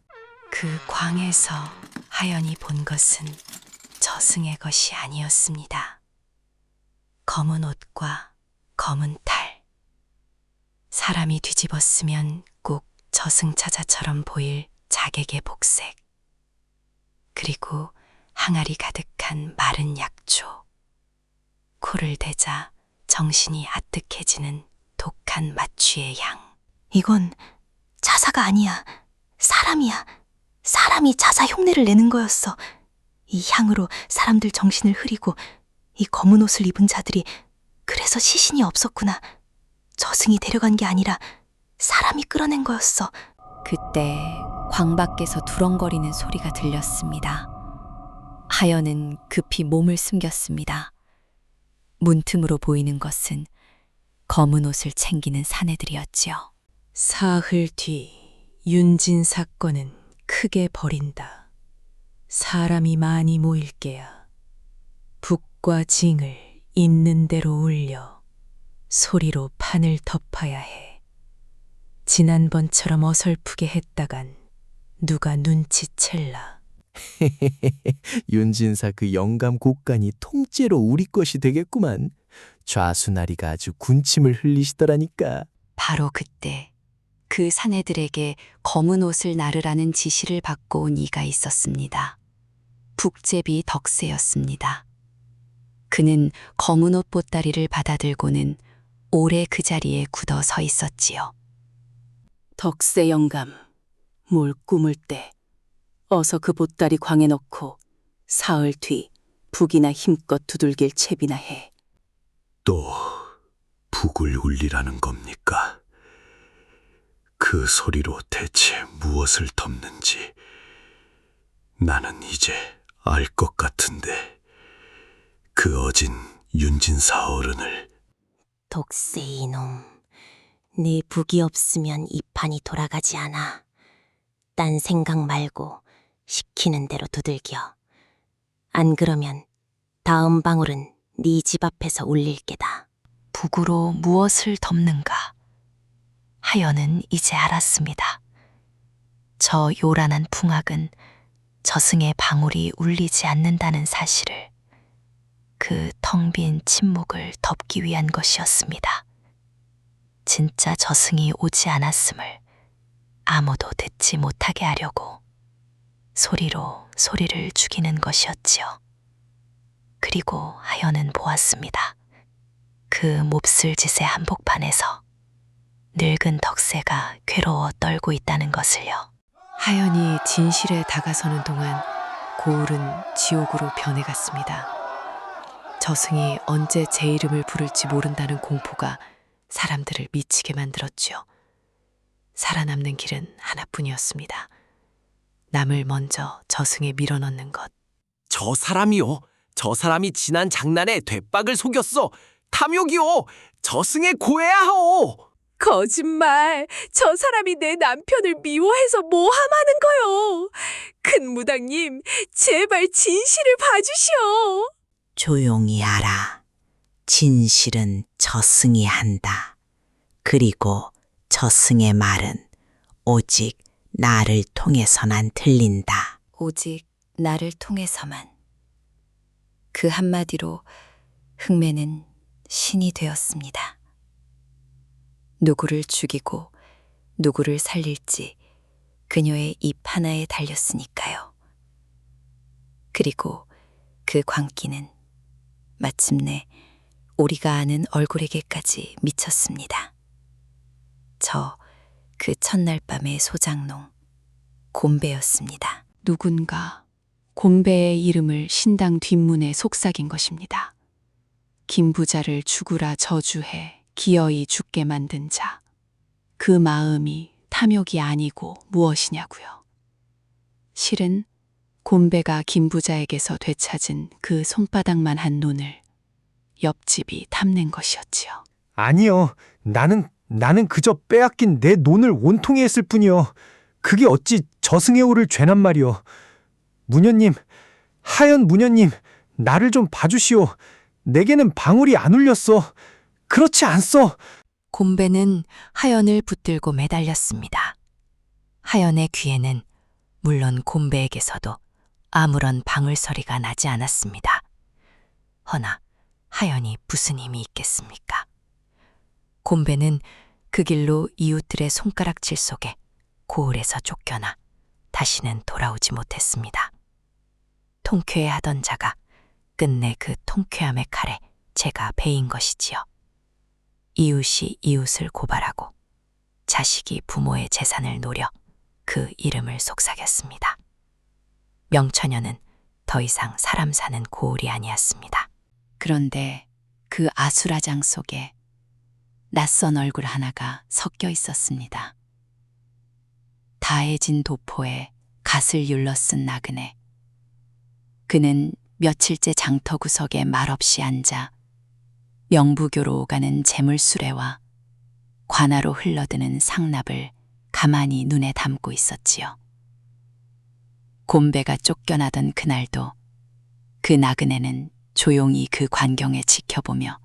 그 광에서 하연이 본 것은 저승의 것이 아니었습니다. 검은 옷과 검은 탈. 사람이 뒤집었으면 꼭 저승차자처럼 보일 자객의 복색. 그리고 항아리 가득한 마른 약초. 코를 대자 정신이 아득해지는 독한 마취의 향. 이건 차사가 아니야. 사람이야. 사람이 차사 흉내를 내는 거였어. 이 향으로 사람들 정신을 흐리고 이 검은 옷을 입은 자들이 그래서 시신이 없었구나. 저승이 데려간 게 아니라 사람이 끌어낸 거였어. 그때 광 밖에서 두렁거리는 소리가 들렸습니다. 하연은 급히 몸을 숨겼습니다. 문틈으로 보이는 것은 검은 옷을 챙기는 사내들이었지요. 사흘 뒤 윤진 사건은 크게 벌인다. 사람이 많이 모일 게야. 북과 징을 있는 대로 울려 소리로 판을 덮어야 해. 지난번처럼 어설프게 했다간 누가 눈치챌라. 윤진사 그 영감 곡간이 통째로 우리 것이 되겠구만. 좌수나리가 아주 군침을 흘리시더라니까. 바로 그때 그 사내들에게 검은 옷을 나르라는 지시를 받고 온 이가 있었습니다. 북제비 덕세였습니다. 그는 검은 옷 보따리를 받아들고는 오래 그 자리에 굳어 서 있었지요. 덕세 영감, 뭘 꾸물 때 어서 그 보따리 광에 넣고 사흘 뒤 북이나 힘껏 두들길 채비나 해. 또 북을 울리라는 겁니까? 그 소리로 대체 무엇을 덮는지 나는 이제 알 것 같은데 그 어진 윤진사 어른을. 독세 이놈, 네 북이 없으면 이 판이 돌아가지 않아. 딴 생각 말고 시키는 대로 두들겨. 안 그러면 다음 방울은 네 집 앞에서 울릴 게다. 북으로 무엇을 덮는가? 하연은 이제 알았습니다. 저 요란한 풍악은 저승의 방울이 울리지 않는다는 사실을, 그 텅 빈 침묵을 덮기 위한 것이었습니다. 진짜 저승이 오지 않았음을 아무도 듣지 못하게 하려고 소리로 소리를 죽이는 것이었지요. 그리고 하연은 보았습니다. 그 몹쓸 짓의 한복판에서 늙은 덕세가 괴로워 떨고 있다는 것을요. 하연이 진실에 다가서는 동안 고을은 지옥으로 변해갔습니다. 저승이 언제 제 이름을 부를지 모른다는 공포가 사람들을 미치게 만들었지요. 살아남는 길은 하나뿐이었습니다. 남을 먼저 저승에 밀어넣는 것. 저 사람이요. 저 사람이 지난 장난에 되박을 속였어. 탐욕이요. 저승에 고해야하오. 거짓말. 저 사람이 내 남편을 미워해서 모함하는 거요. 큰 무당님, 제발 진실을 봐주시오. 조용히 알아. 진실은 저승이 한다. 그리고 저승의 말은 오직 나를 통해서만 들린다. 오직 나를 통해서만. 그 한마디로 흑매는 신이 되었습니다. 누구를 죽이고 누구를 살릴지 그녀의 입 하나에 달렸으니까요. 그리고 그 광기는 마침내 우리가 아는 얼굴에게까지 미쳤습니다. 저 그 첫날 밤의 소장농, 곰배였습니다. 누군가 곰배의 이름을 신당 뒷문에 속삭인 것입니다. 김부자를 죽으라 저주해 기어이 죽게 만든 자. 그 마음이 탐욕이 아니고 무엇이냐고요. 실은 곰배가 김부자에게서 되찾은 그 손바닥만 한 논을 옆집이 탐낸 것이었지요. 아니요. 나는 그저 빼앗긴 내 논을 원통히 했을 뿐이요. 그게 어찌 저승에 오를 죄란 말이요. 무녀님, 하연 무녀님, 나를 좀 봐주시오. 내게는 방울이 안 울렸어. 그렇지 않소. 곰배는 하연을 붙들고 매달렸습니다. 하연의 귀에는 물론 곰배에게서도 아무런 방울 소리가 나지 않았습니다. 허나 하연이 무슨 힘이 있겠습니까? 곰배는 그 길로 이웃들의 손가락질 속에 고을에서 쫓겨나 다시는 돌아오지 못했습니다. 통쾌해하던 자가 끝내 그 통쾌함의 칼에 제가 베인 것이지요. 이웃이 이웃을 고발하고 자식이 부모의 재산을 노려 그 이름을 속삭였습니다. 명처녀는 더 이상 사람 사는 고을이 아니었습니다. 그런데 그 아수라장 속에 낯선 얼굴 하나가 섞여 있었습니다. 다해진 도포에 갓을 눌러 쓴 나그네. 그는 며칠째 장터구석에 말없이 앉아 명부교로 오가는 재물수레와 관아로 흘러드는 상납을 가만히 눈에 담고 있었지요. 곤배가 쫓겨나던 그날도 그 나그네는 조용히 그 광경에 지켜보며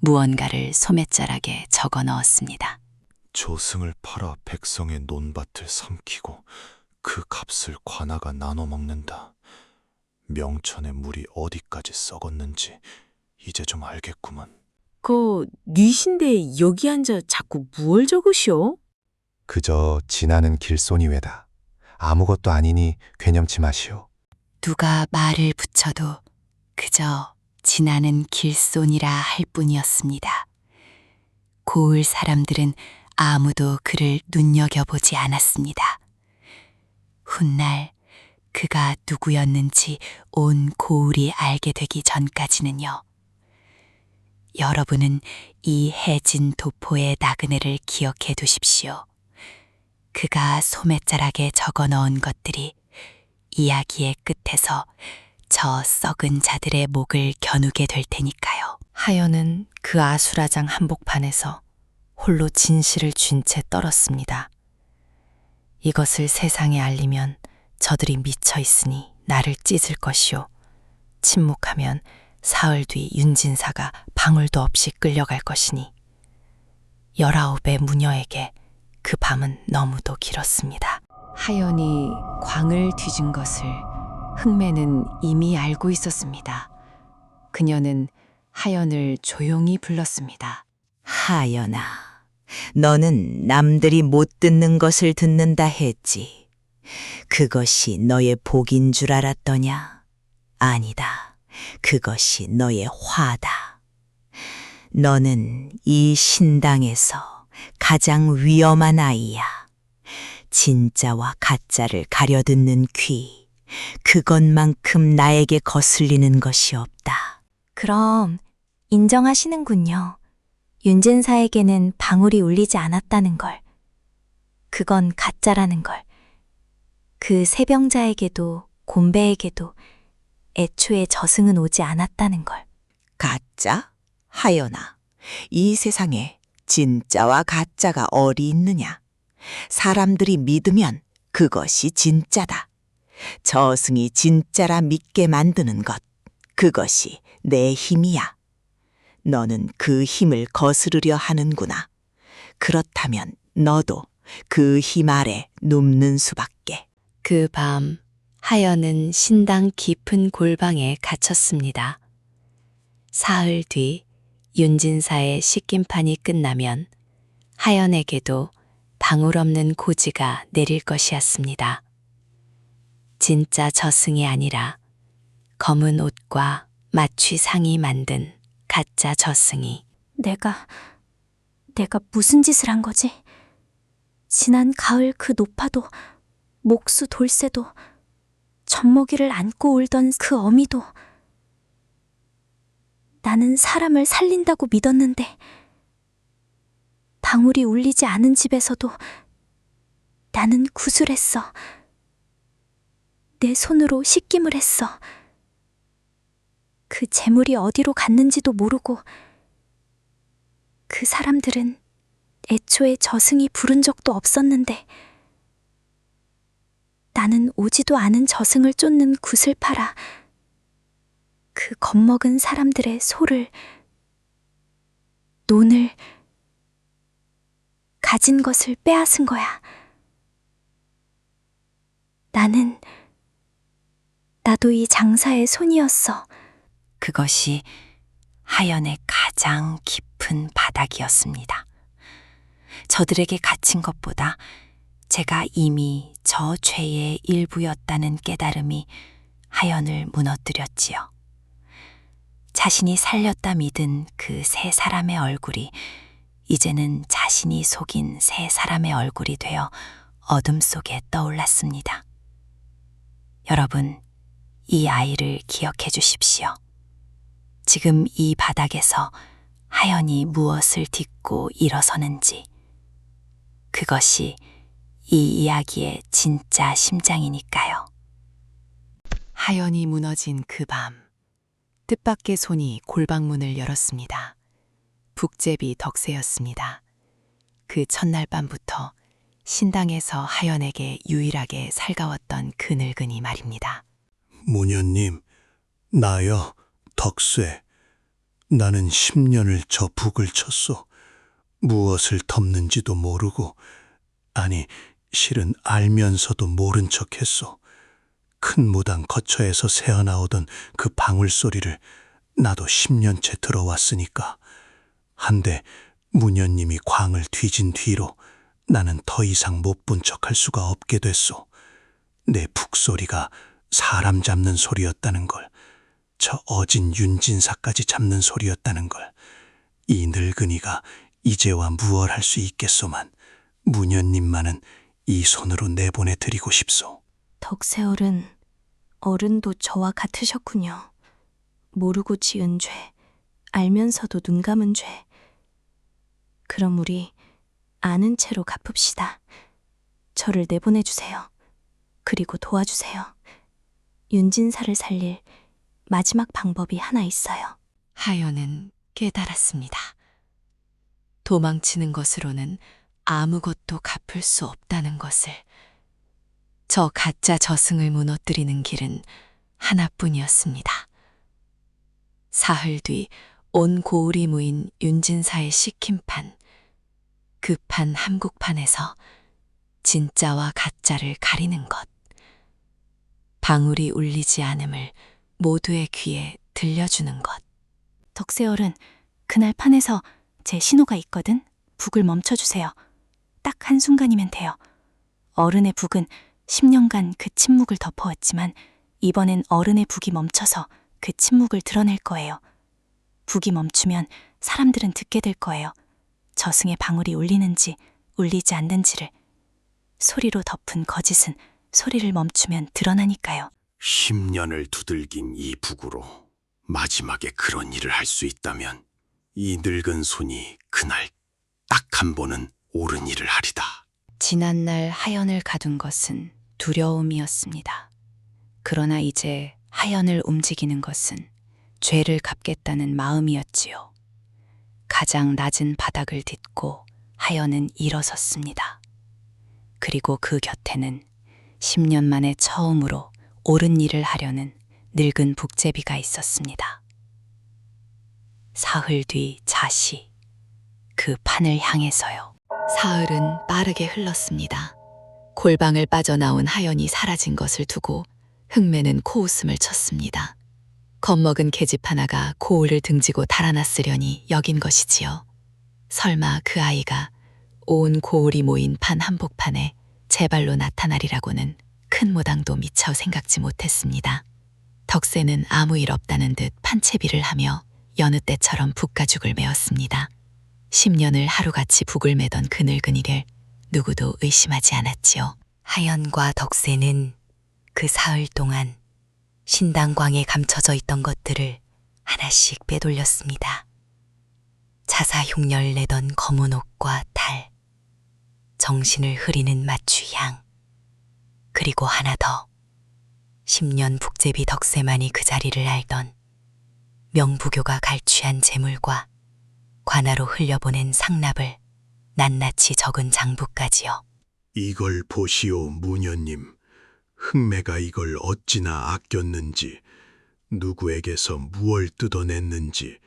무언가를 소매자락에 적어 넣었습니다. 조승을 팔아 백성의 논밭을 삼키고 그 값을 관아가 나눠 먹는다. 명천의 물이 어디까지 썩었는지 이제 좀 알겠구만. 뉘신데 여기 앉아 자꾸 무얼 적으시오? 그저 지나는 길손이외다. 아무것도 아니니 괴념치 마시오. 누가 말을 붙여도 그저 지나는 길손이라 할 뿐이었습니다. 고을 사람들은 아무도 그를 눈여겨보지 않았습니다. 훗날 그가 누구였는지 온 고을이 알게 되기 전까지는요. 여러분은 이 해진 도포의 나그네를 기억해 두십시오. 그가 소매자락에 적어 넣은 것들이 이야기의 끝에서 저 썩은 자들의 목을 겨누게 될 테니까요. 하연은 그 아수라장 한복판에서 홀로 진실을 쥔 채 떨었습니다. 이것을 세상에 알리면 저들이 미쳐 있으니 나를 찢을 것이요. 침묵하면 사흘 뒤 윤진사가 방울도 없이 끌려갈 것이니 19의 무녀에게 그 밤은 너무도 길었습니다. 하연이 광을 뒤진 것을 흥매는 이미 알고 있었습니다. 그녀는 하연을 조용히 불렀습니다. 하연아, 너는 남들이 못 듣는 것을 듣는다 했지. 그것이 너의 복인 줄 알았더냐? 아니다. 그것이 너의 화다. 너는 이 신당에서 가장 위험한 아이야. 진짜와 가짜를 가려듣는 귀, 그것만큼 나에게 거슬리는 것이 없다. 그럼 인정하시는군요. 윤진사에게는 방울이 울리지 않았다는 걸. 그건 가짜라는 걸. 그 세병자에게도 곤배에게도 애초에 저승은 오지 않았다는 걸. 가짜? 하연아, 이 세상에 진짜와 가짜가 어디 있느냐? 사람들이 믿으면 그것이 진짜다. 저승이 진짜라 믿게 만드는 것, 그것이 내 힘이야. 너는 그 힘을 거스르려 하는구나. 그렇다면 너도 그 힘 아래 눕는 수밖에. 그 밤 하연은 신당 깊은 골방에 갇혔습니다. 사흘 뒤 윤진사의 식김판이 끝나면 하연에게도 방울 없는 고지가 내릴 것이었습니다. 진짜 저승이 아니라 검은 옷과 마취상이 만든 가짜 저승이. 내가 무슨 짓을 한 거지? 지난 가을 그 노파도, 목수 돌쇠도, 젖먹이를 안고 울던 그 어미도 나는 사람을 살린다고 믿었는데 방울이 울리지 않은 집에서도 나는 구술했어. 내 손으로 씻김을 했어. 그 재물이 어디로 갔는지도 모르고 그 사람들은 애초에 저승이 부른 적도 없었는데 나는 오지도 않은 저승을 쫓는 굿을 팔아 그 겁먹은 사람들의 소를, 논을, 가진 것을 빼앗은 거야. 나도 이 장사의 손이었어. 그것이 하연의 가장 깊은 바닥이었습니다. 저들에게 갇힌 것보다 제가 이미 저 죄의 일부였다는 깨달음이 하연을 무너뜨렸지요. 자신이 살렸다 믿은 그 세 사람의 얼굴이 이제는 자신이 속인 세 사람의 얼굴이 되어 어둠 속에 떠올랐습니다. 여러분, 이 아이를 기억해 주십시오. 지금 이 바닥에서 하연이 무엇을 딛고 일어서는지, 그것이 이 이야기의 진짜 심장이니까요. 하연이 무너진 그 밤, 뜻밖의 손이 골방문을 열었습니다. 북제비 덕세였습니다. 그 첫날 밤부터 신당에서 하연에게 유일하게 살가웠던 그 늙은이 말입니다. 무녀님, 나여 덕쇠. 나는 10년을 저 북을 쳤소. 무엇을 덮는지도 모르고, 아니 실은 알면서도 모른 척했소. 큰 무당 거처에서 새어나오던 그 방울 소리를 나도 10년째 들어왔으니까. 한데 무녀님이 광을 뒤진 뒤로 나는 더 이상 못 본 척할 수가 없게 됐소. 내 북소리가 사람 잡는 소리였다는 걸, 저 어진 윤진사까지 잡는 소리였다는 걸, 이 늙은이가 이제와 무얼 할 수 있겠소만 무녀님만은 이 손으로 내보내 드리고 싶소. 덕세어른, 어른도 저와 같으셨군요. 모르고 지은 죄, 알면서도 눈 감은 죄. 그럼 우리 아는 채로 갚읍시다. 저를 내보내주세요. 그리고 도와주세요. 윤진사를 살릴 마지막 방법이 하나 있어요. 하연은 깨달았습니다. 도망치는 것으로는 아무것도 갚을 수 없다는 것을. 저 가짜 저승을 무너뜨리는 길은 하나뿐이었습니다. 사흘 뒤 온 고을이 모인 윤진사의 시킴판, 그 판 한국판에서 진짜와 가짜를 가리는 것. 방울이 울리지 않음을 모두의 귀에 들려주는 것. 덕세어른, 그날 판에서 제 신호가 있거든. 북을 멈춰주세요. 딱 한순간이면 돼요. 어른의 북은 10년간 그 침묵을 덮어왔지만 이번엔 어른의 북이 멈춰서 그 침묵을 드러낼 거예요. 북이 멈추면 사람들은 듣게 될 거예요. 저승의 방울이 울리는지 울리지 않는지를. 소리로 덮은 거짓은 소리를 멈추면 드러나니까요. 10년을 두들긴 이 북으로 마지막에 그런 일을 할 수 있다면 이 늙은 손이 그날 딱 한 번은 옳은 일을 하리다. 지난날 하연을 가둔 것은 두려움이었습니다. 그러나 이제 하연을 움직이는 것은 죄를 갚겠다는 마음이었지요. 가장 낮은 바닥을 딛고 하연은 일어섰습니다. 그리고 그 곁에는 10년 만에 처음으로 옳은 일을 하려는 늙은 북제비가 있었습니다. 사흘 뒤 자시, 그 판을 향해서요. 사흘은 빠르게 흘렀습니다. 골방을 빠져나온 하연이 사라진 것을 두고 흑매는 코웃음을 쳤습니다. 겁먹은 계집 하나가 고을을 등지고 달아났으려니 여긴 것이지요. 설마 그 아이가 온 고을이 모인 판 한복판에 제 발로 나타나리라고는 큰 무당도 미처 생각지 못했습니다. 덕세는 아무 일 없다는 듯 판채비를 하며 여느 때처럼 북가죽을 메었습니다. 10년을 하루같이 북을 매던 그 늙은이를 누구도 의심하지 않았지요. 하연과 덕세는 그 사흘 동안 신당광에 감춰져 있던 것들을 하나씩 빼돌렸습니다. 자사 흉열 내던 검은 옷과 탈, 정신을 흐리는 마취향, 그리고 하나 더, 10년 북제비 덕세만이 그 자리를 알던 명부교가 갈취한 재물과 관아로 흘려보낸 상납을 낱낱이 적은 장부까지요. 이걸 보시오, 무녀님. 흑매가 이걸 어찌나 아꼈는지, 누구에게서 무얼 뜯어냈는지,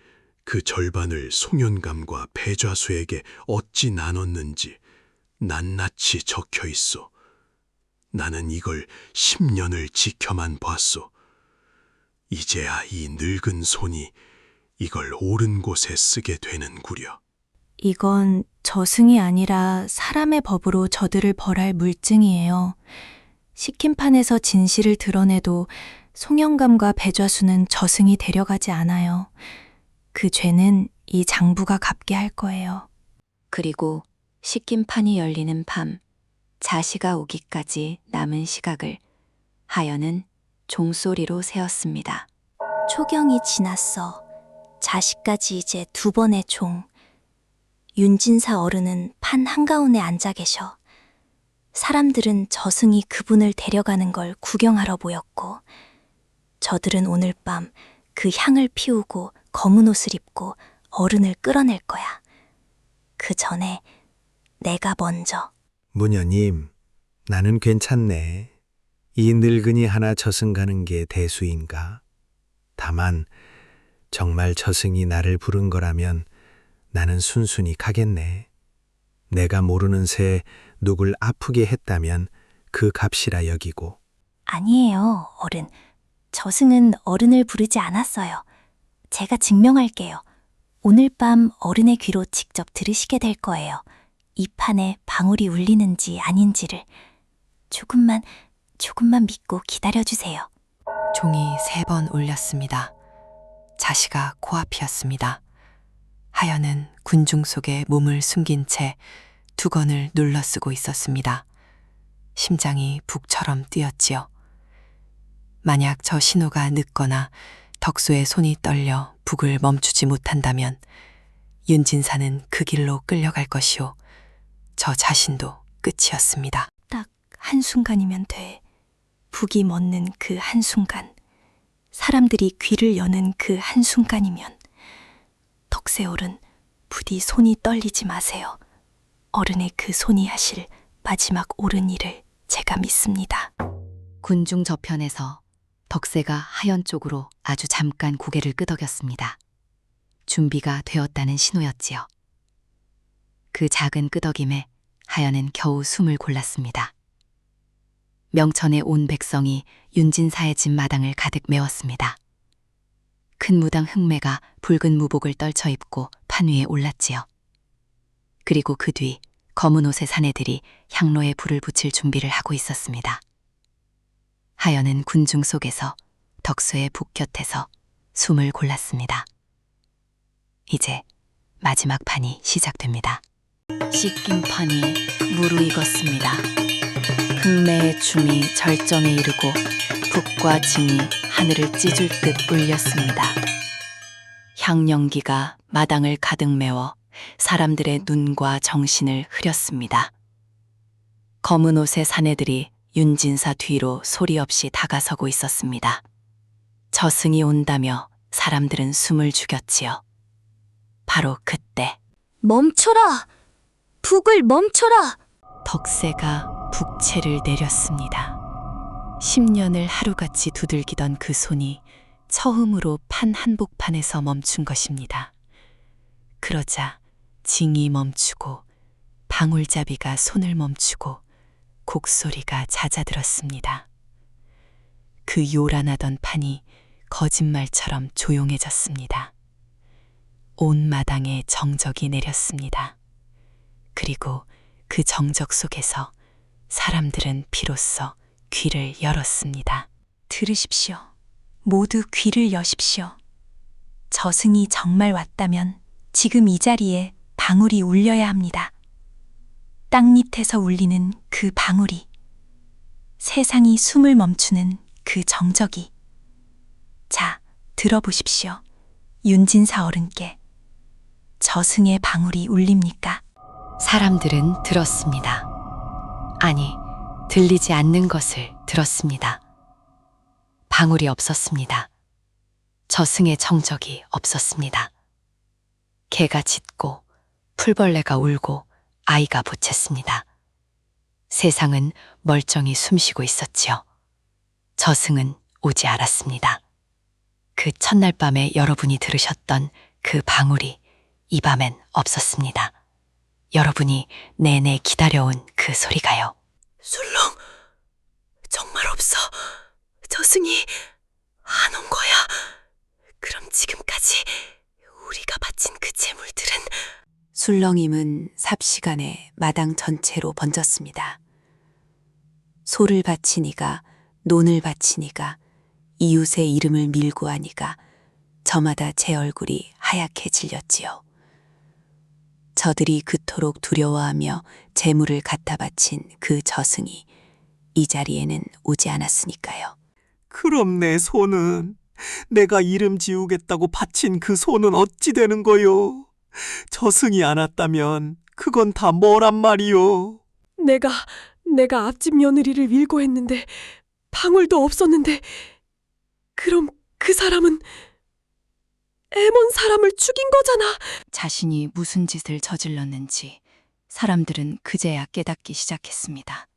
그 절반을 송연감과 배좌수에게 어찌 나눴는지 낱낱이 적혀 있소. 나는 이걸 10년을 지켜만 봤소. 이제야 이 늙은 손이 이걸 옳은 곳에 쓰게 되는구려. 이건 저승이 아니라 사람의 법으로 저들을 벌할 물증이에요. 시킴판에서 진실을 드러내도 송영감과 배좌수는 저승이 데려가지 않아요. 그 죄는 이 장부가 갚게 할 거예요. 그리고 시킴판이 열리는 밤, 자시가 오기까지 남은 시각을 하연은 종소리로 세었습니다. 초경이 지났어. 자식까지 이제 두 번의 종. 윤진사 어른은 판 한가운에 앉아 계셔. 사람들은 저승이 그분을 데려가는 걸 구경하러 모였고, 저들은 오늘 밤 그 향을 피우고 검은 옷을 입고 어른을 끌어낼 거야. 그 전에 내가 먼저. 무녀님, 나는 괜찮네. 이 늙은이 하나 저승 가는 게 대수인가? 다만 정말 저승이 나를 부른 거라면 나는 순순히 가겠네. 내가 모르는 새 누굴 아프게 했다면 그 값이라 여기고. 아니에요, 어른. 저승은 어른을 부르지 않았어요. 제가 증명할게요. 오늘 밤 어른의 귀로 직접 들으시게 될 거예요. 이 판에 방울이 울리는지 아닌지를. 조금만 믿고 기다려주세요. 종이 3번 울렸습니다. 자시가 코앞이었습니다. 하연은 군중 속에 몸을 숨긴 채 두건을 눌러쓰고 있었습니다. 심장이 북처럼 뛰었지요. 만약 저 신호가 늦거나 덕수의 손이 떨려 북을 멈추지 못한다면 윤진사는 그 길로 끌려갈 것이요. 저 자신도 끝이었습니다. 딱 한순간이면 돼. 북이 멎는 그 한순간. 사람들이 귀를 여는 그 한순간이면. 덕세 어른, 부디 손이 떨리지 마세요. 어른의 그 손이 하실 마지막 옳은 일을 제가 믿습니다. 군중 저편에서 덕세가 하연 쪽으로 아주 잠깐 고개를 끄덕였습니다. 준비가 되었다는 신호였지요. 그 작은 끄덕임에 하연은 겨우 숨을 골랐습니다. 명천에 온 백성이 윤진사의 집 마당을 가득 메웠습니다. 큰 무당 흑매가 붉은 무복을 떨쳐 입고 판 위에 올랐지요. 그리고 그 뒤 검은 옷의 사내들이 향로에 불을 붙일 준비를 하고 있었습니다. 하연은 군중 속에서 덕수의 북 곁에서 숨을 골랐습니다. 이제 마지막 판이 시작됩니다. 씻긴 판이 무르익었습니다. 흑매의 춤이 절정에 이르고 북과 진이 하늘을 찢을 듯 울렸습니다. 향연기가 마당을 가득 메워 사람들의 눈과 정신을 흐렸습니다. 검은 옷의 사내들이 윤진사 뒤로 소리 없이 다가서고 있었습니다. 저승이 온다며 사람들은 숨을 죽였지요. 바로 그때 멈춰라! 북을 멈춰라! 덕세가 북채를 내렸습니다. 10년을 하루같이 두들기던 그 손이 처음으로 판 한복판에서 멈춘 것입니다. 그러자 징이 멈추고 방울잡이가 손을 멈추고 곡소리가 잦아들었습니다. 그 요란하던 판이 거짓말처럼 조용해졌습니다. 온 마당에 정적이 내렸습니다. 그리고 그 정적 속에서 사람들은 비로소 귀를 열었습니다. 들으십시오. 모두 귀를 여십시오. 저승이 정말 왔다면 지금 이 자리에 방울이 울려야 합니다. 땅밑에서 울리는 그 방울이, 세상이 숨을 멈추는 그 정적이. 자, 들어보십시오. 윤진사 어른께 저승의 방울이 울립니까? 사람들은 들었습니다. 아니, 들리지 않는 것을 들었습니다. 방울이 없었습니다. 저승의 정적이 없었습니다. 개가 짖고 풀벌레가 울고 아이가 보챘습니다. 세상은 멀쩡히 숨쉬고 있었지요. 저승은 오지 않았습니다. 그 첫날 밤에 여러분이 들으셨던 그 방울이 이 밤엔 없었습니다. 여러분이 내내 기다려온 그 소리가요. 술렁, 정말 없어. 저승이 안 온 거야. 그럼 지금까지 우리가 바친 그 재물들은? 술렁임은 삽시간에 마당 전체로 번졌습니다. 소를 바치니가 논을 바치니가 이웃의 이름을 밀고 하니가 저마다 제 얼굴이 하얗게 질렸지요. 저들이 그토록 두려워하며 재물을 갖다 바친 그 저승이 이 자리에는 오지 않았으니까요. 그럼 내 손은 내가 이름 지우겠다고 바친 그 소는 어찌 되는 거요? 저승이 안 왔다면 그건 다 뭐란 말이요? 내가 앞집 며느리를 wil고했는데 방울도 없었는데 그럼 그 사람은 애먼 사람을 죽인 거잖아. 자신이 무슨 짓을 저질렀는지 사람들은 그제야 깨닫기 시작했습니다.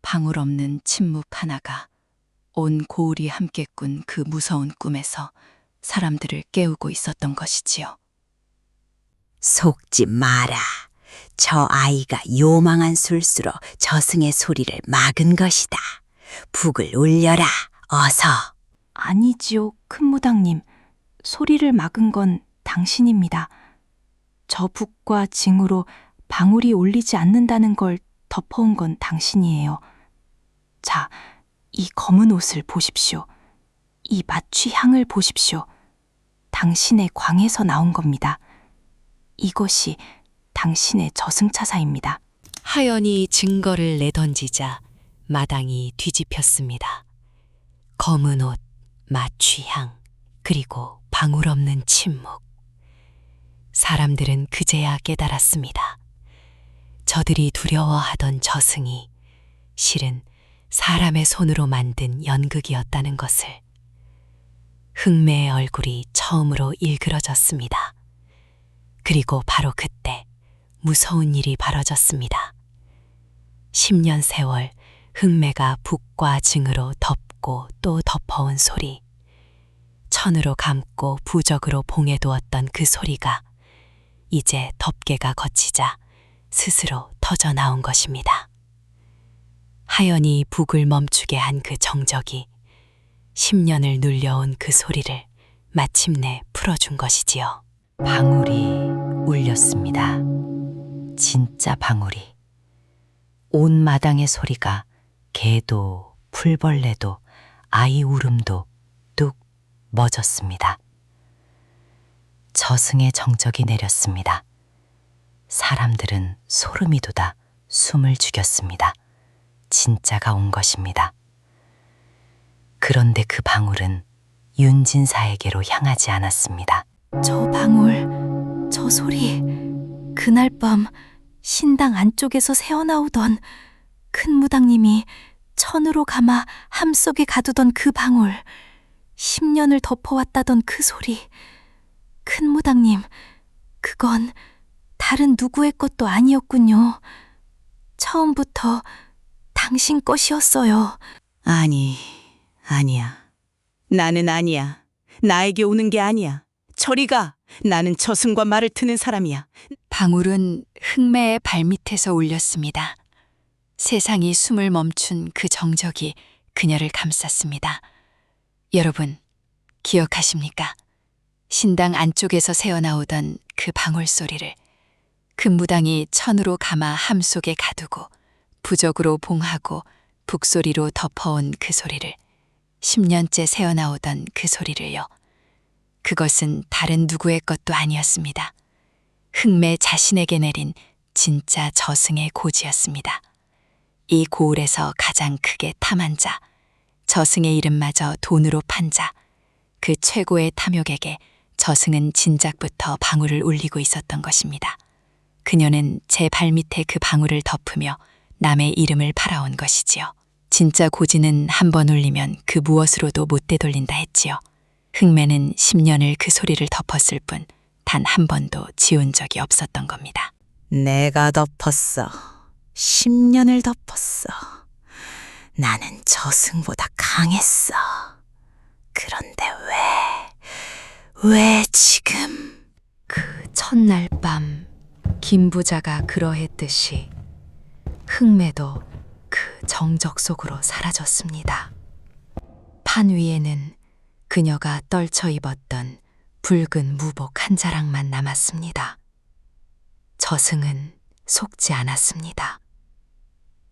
방울 없는 침묵 하나가 온 고을이 함께 꾼 그 무서운 꿈에서 사람들을 깨우고 있었던 것이지요. 속지 마라. 저 아이가 요망한 술수로 저승의 소리를 막은 것이다. 북을 울려라, 어서. 아니지요, 큰 무당님. 소리를 막은 건 당신입니다. 저 북과 징으로 방울이 울리지 않는다는 걸 덮어온 건 당신이에요. 자, 이 검은 옷을 보십시오. 이 마취향을 보십시오. 당신의 광에서 나온 겁니다. 이것이 당신의 저승차사입니다. 하연이 증거를 내던지자 마당이 뒤집혔습니다. 검은 옷, 마취향, 그리고 방울 없는 침묵. 사람들은 그제야 깨달았습니다. 저들이 두려워하던 저승이 실은 사람의 손으로 만든 연극이었다는 것을. 흑매의 얼굴이 처음으로 일그러졌습니다. 그리고 바로 그때 무서운 일이 벌어졌습니다. 10년 세월 흑매가 북과 증으로 덮고 또 덮어온 소리. 천으로 감고 부적으로 봉해두었던 그 소리가 이제 덮개가 걷히자 스스로 터져 나온 것입니다. 하연이 북을 멈추게 한 그 정적이 10년을 눌려온 그 소리를 마침내 풀어준 것이지요. 방울이 울렸습니다. 진짜 방울이. 온 마당의 소리가 개도 풀벌레도 아이 울음도 뚝 멎었습니다. 저승의 정적이 내렸습니다. 사람들은 소름이 돋아 숨을 죽였습니다. 진짜가 온 것입니다. 그런데 그 방울은 윤진사에게로 향하지 않았습니다. 저 방울, 저 소리, 그날 밤 신당 안쪽에서 새어나오던 큰 무당님이 천으로 감아 함 속에 가두던 그 방울, 10년을 덮어왔다던 그 소리. 큰 무당님, 그건 다른 누구의 것도 아니었군요. 처음부터 당신 것이었어요. 아니야. 나는 아니야. 나에게 오는 게 아니야. 저리 가. 나는 저승과 말을 트는 사람이야. 방울은 흑매의 발밑에서 울렸습니다. 세상이 숨을 멈춘 그 정적이 그녀를 감쌌습니다. 여러분, 기억하십니까? 신당 안쪽에서 새어나오던 그 방울 소리를 금무당이 천으로 감아 함 속에 가두고 부적으로 봉하고 북소리로 덮어온 그 소리를 10년째 새어나오던 그 소리를요. 그것은 다른 누구의 것도 아니었습니다. 흑매 자신에게 내린 진짜 저승의 고지였습니다. 이 고을에서 가장 크게 탐한 자, 저승의 이름마저 돈으로 판 자, 그 최고의 탐욕에게 저승은 진작부터 방울을 울리고 있었던 것입니다. 그녀는 제 발밑에 그 방울을 덮으며 남의 이름을 팔아온 것이지요. 진짜 고지는 한 번 울리면 그 무엇으로도 못 되돌린다 했지요. 흑매는 10년을 그 소리를 덮었을 뿐 단 한 번도 지운 적이 없었던 겁니다. 내가 덮었어. 10년을 덮었어. 나는 저승보다 강했어. 그런데 왜 지금? 그 첫날 밤 김부자가 그러했듯이 흑매도 그 정적 속으로 사라졌습니다. 판 위에는 그녀가 떨쳐 입었던 붉은 무복 한 자락만 남았습니다. 저승은 속지 않았습니다.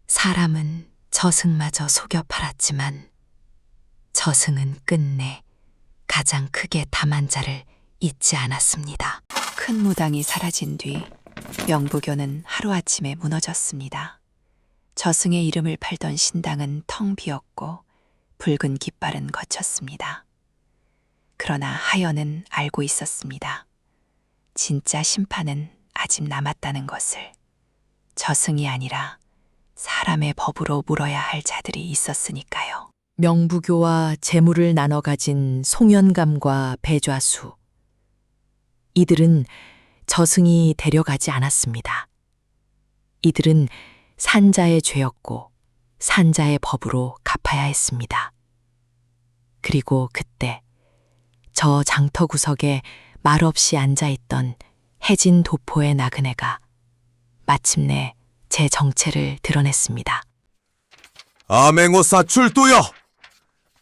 사람은 저승마저 속여 팔았지만 저승은 끝내 가장 크게 탐한 자를 잊지 않았습니다. 큰 무당이 사라진 뒤 명부교는 하루아침에 무너졌습니다. 저승의 이름을 팔던 신당은 텅 비었고 붉은 깃발은 거쳤습니다. 그러나 하연은 알고 있었습니다. 진짜 심판은 아직 남았다는 것을. 저승이 아니라 사람의 법으로 물어야 할 자들이 있었으니까요. 명부교와 재물을 나눠 가진 송연감과 배좌수. 이들은 저승이 데려가지 않았습니다. 이들은 산자의 죄였고 산자의 법으로 갚아야 했습니다. 그리고 그때 저 장터 구석에 말없이 앉아있던 해진 도포의 나그네가 마침내 제 정체를 드러냈습니다. 암행어사 출두여!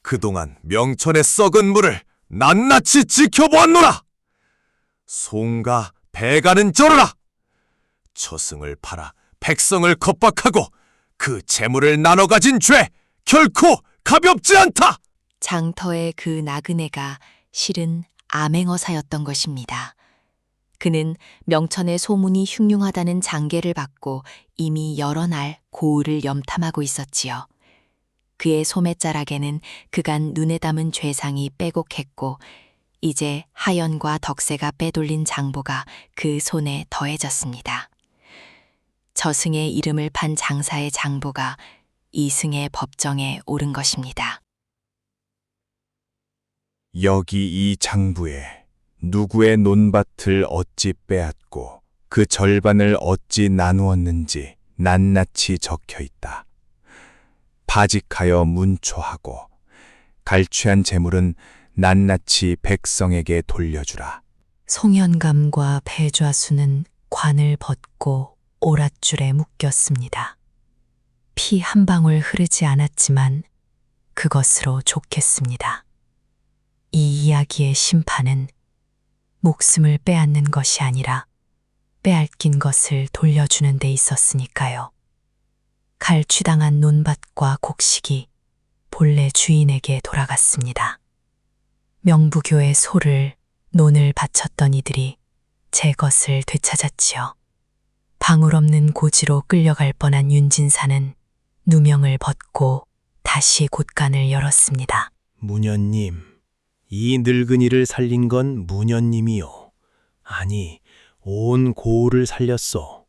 그동안 명천의 썩은 물을 낱낱이 지켜보았노라! 송가 배가는 저러라! 저승을 팔아 백성을 겁박하고 그 재물을 나눠 가진 죄 결코 가볍지 않다! 장터의 그 나그네가 실은 암행어사였던 것입니다. 그는 명천의 소문이 흉흉하다는 장계를 받고 이미 여러 날 고을을 염탐하고 있었지요. 그의 소매자락에는 그간 눈에 담은 죄상이 빼곡했고 이제 하연과 덕세가 빼돌린 장보가 그 손에 더해졌습니다. 저승의 이름을 판 장사의 장보가 이승의 법정에 오른 것입니다. 여기 이 장부에 누구의 논밭을 어찌 빼앗고 그 절반을 어찌 나누었는지 낱낱이 적혀 있다. 파직하여 문초하고 갈취한 재물은 낱낱이 백성에게 돌려주라. 송연감과 배좌수는 관을 벗고 오랏줄에 묶였습니다. 피 한 방울 흐르지 않았지만 그것으로 좋겠습니다. 이 이야기의 심판은 목숨을 빼앗는 것이 아니라 빼앗긴 것을 돌려주는 데 있었으니까요. 갈취당한 논밭과 곡식이 본래 주인에게 돌아갔습니다. 명부교의 소를 논을 바쳤던 이들이 제 것을 되찾았지요. 방울 없는 고지로 끌려갈 뻔한 윤진사는 누명을 벗고 다시 곳간을 열었습니다. 무녀님, 이 늙은이를 살린 건 무녀님이요. 아니, 온 고을을 살렸소.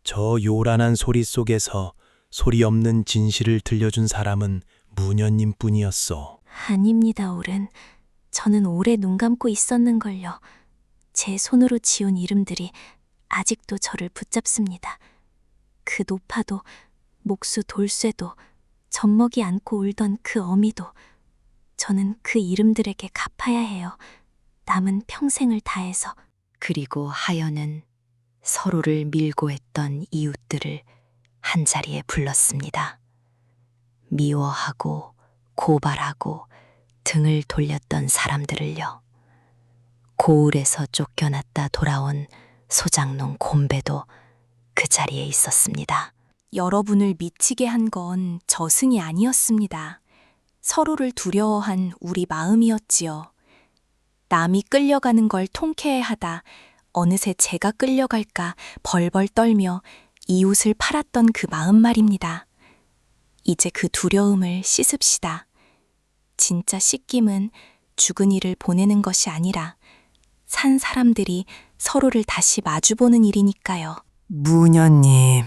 저 요란한 소리 속에서 소리 없는 진실을 들려준 사람은 무녀님 뿐이었소. 아닙니다, 옳은. 저는 오래 눈 감고 있었는걸요. 제 손으로 지은 이름들이 아직도 저를 붙잡습니다. 그 노파도, 목수 돌쇠도, 젖먹이 안고 울던 그 어미도 저는 그 이름들에게 갚아야 해요. 남은 평생을 다해서. 그리고 하연은 서로를 밀고 했던 이웃들을 한자리에 불렀습니다. 미워하고 고발하고 등을 돌렸던 사람들을요. 고을에서 쫓겨났다 돌아온 소장농 곰배도 그 자리에 있었습니다. 여러분을 미치게 한 건 저승이 아니었습니다. 서로를 두려워한 우리 마음이었지요. 남이 끌려가는 걸 통쾌해하다 어느새 제가 끌려갈까 벌벌 떨며 이웃을 팔았던 그 마음 말입니다. 이제 그 두려움을 씻읍시다. 진짜 씻김은 죽은 이를 보내는 것이 아니라 산 사람들이 서로를 다시 마주보는 일이니까요. 무녀님,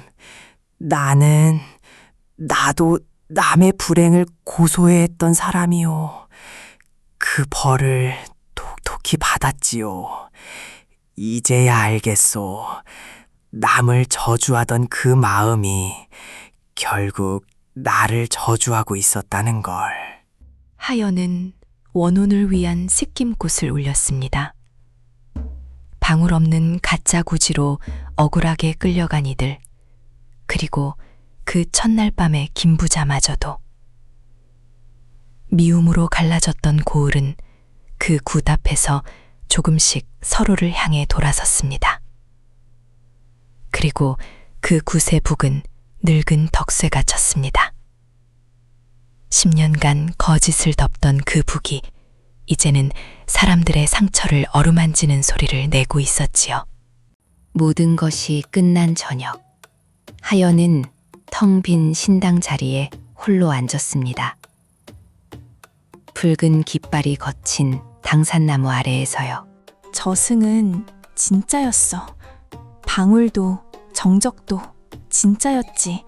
나도 남의 불행을 고소해했던 사람이요. 그 벌을 톡톡히 받았지요. 이제야 알겠소. 남을 저주하던 그 마음이 결국 나를 저주하고 있었다는 걸. 하연은 원혼을 위한 씻김꽃을 울렸습니다. 방울 없는 가짜 구지로 억울하게 끌려간 이들, 그리고 그 첫날 밤의 김부자마저도. 미움으로 갈라졌던 고을은 그 굿 앞에서 조금씩 서로를 향해 돌아섰습니다. 그리고 그 굿의 북은 늙은 덕쇠가 쳤습니다. 10년간 거짓을 덮던 그 북이 이제는 사람들의 상처를 어루만지는 소리를 내고 있었지요. 모든 것이 끝난 저녁, 하연은 텅 빈 신당 자리에 홀로 앉았습니다. 붉은 깃발이 거친 당산나무 아래에서요. 저승은 진짜였어. 방울도 정적도 진짜였지.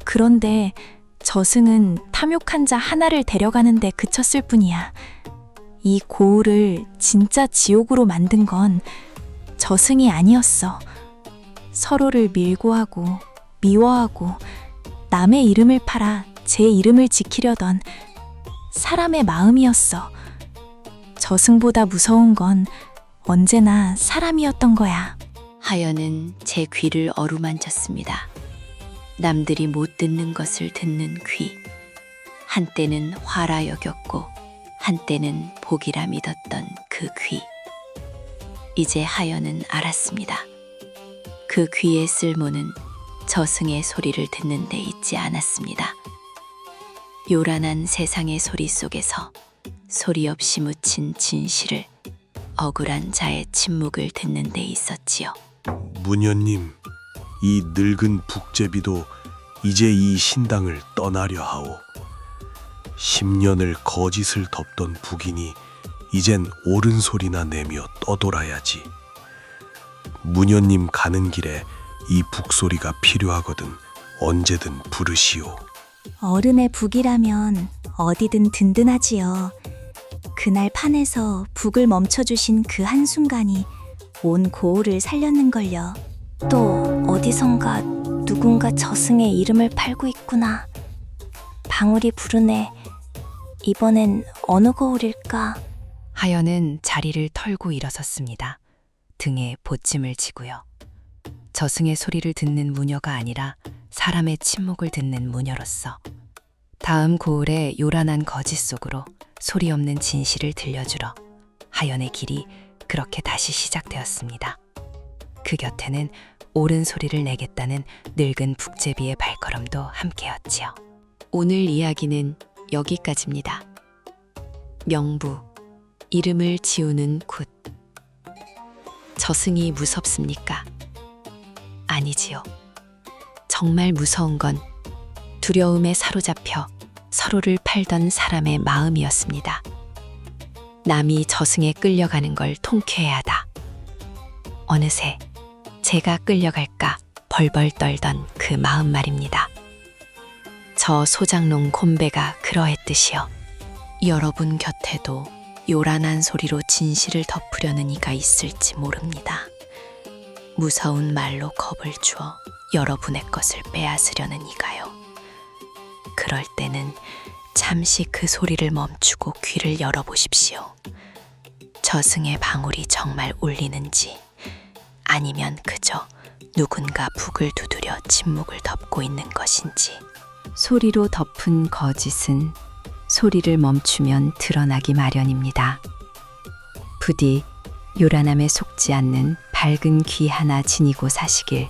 그런데 저승은 탐욕한 자 하나를 데려가는데 그쳤을 뿐이야. 이 고을을 진짜 지옥으로 만든 건 저승이 아니었어. 서로를 밀고 하고 미워하고 남의 이름을 팔아 제 이름을 지키려던 사람의 마음이었어. 저승보다 무서운 건 언제나 사람이었던 거야. 하연은 제 귀를 어루만졌습니다. 남들이 못 듣는 것을 듣는 귀. 한때는 화라 여겼고 한때는 복이라 믿었던 그 귀. 이제 하연은 알았습니다. 그 귀의 쓸모는 저승의 소리를 듣는 데 있지 않았습니다. 요란한 세상의 소리 속에서 소리 없이 묻힌 진실을, 억울한 자의 침묵을 듣는 데 있었지요. 문현님, 이 늙은 북제비도 이제 이 신당을 떠나려 하오. 10년을 거짓을 덮던 북인이 이젠 옳은 소리나 내며 떠돌아야지. 문현님 가는 길에 이 북소리가 필요하거든 언제든 부르시오. 어른의 북이라면 어디든 든든하지요. 그날 판에서 북을 멈춰주신 그 한순간이 온 고을을 살렸는걸요. 또 어디선가 누군가 저승의 이름을 팔고 있구나. 방울이 부르네. 이번엔 어느 고을일까? 하연은 자리를 털고 일어섰습니다. 등에 보침을 지고요. 저승의 소리를 듣는 무녀가 아니라 사람의 침묵을 듣는 무녀로서 다음 고을의 요란한 거짓 속으로 소리 없는 진실을 들려주러 하연의 길이 그렇게 다시 시작되었습니다. 그 곁에는 옳은 소리를 내겠다는 늙은 북제비의 발걸음도 함께였지요. 오늘 이야기는 여기까지입니다. 명부, 이름을 지우는 굿. 저승이 무섭습니까? 아니지요. 정말 무서운 건 두려움에 사로잡혀 서로를 팔던 사람의 마음이었습니다. 남이 저승에 끌려가는 걸 통쾌해야 하다. 어느새 제가 끌려갈까 벌벌 떨던 그 마음 말입니다. 저 소장농 곤배가 그러했듯이요. 여러분 곁에도 요란한 소리로 진실을 덮으려는 이가 있을지 모릅니다. 무서운 말로 겁을 주어 여러분의 것을 빼앗으려는 이가요. 그럴 때는 잠시 그 소리를 멈추고 귀를 열어보십시오. 저승의 방울이 정말 울리는지 아니면 그저 누군가 북을 두드려 침묵을 덮고 있는 것인지. 소리로 덮은 거짓은 소리를 멈추면 드러나기 마련입니다. 부디 요란함에 속지 않는 밝은 귀 하나 지니고 사시길.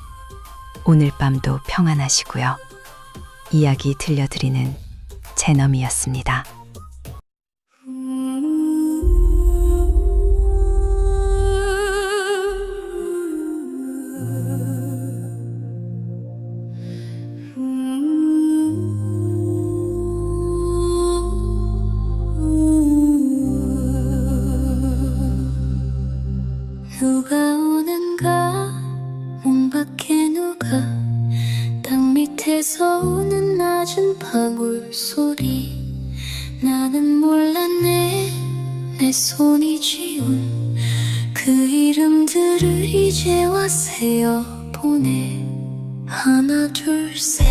오늘 밤도 평안하시고요. 이야기 들려드리는 제너미였습니다. 누가 오는가 문 밖에 누가 땅 밑에서 우는 낮은 방울 소리 나는 몰랐네 내 손이 지운 그 이름들을 이제와 세어보네 하나 둘 셋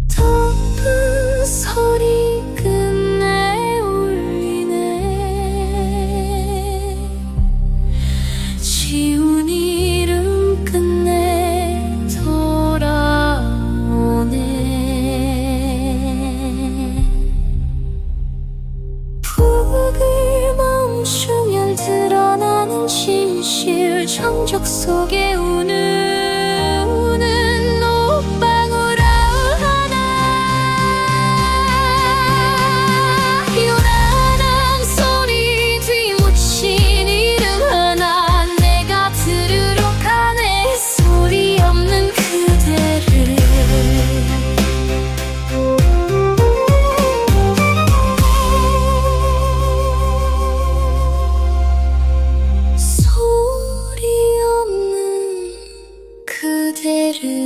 덮은 소리 끝내 울리네 지운 이름 끝내 돌아오네 북을 멈추면 드러나는 진실 정적 속에 우는 녹방울 하나 시계를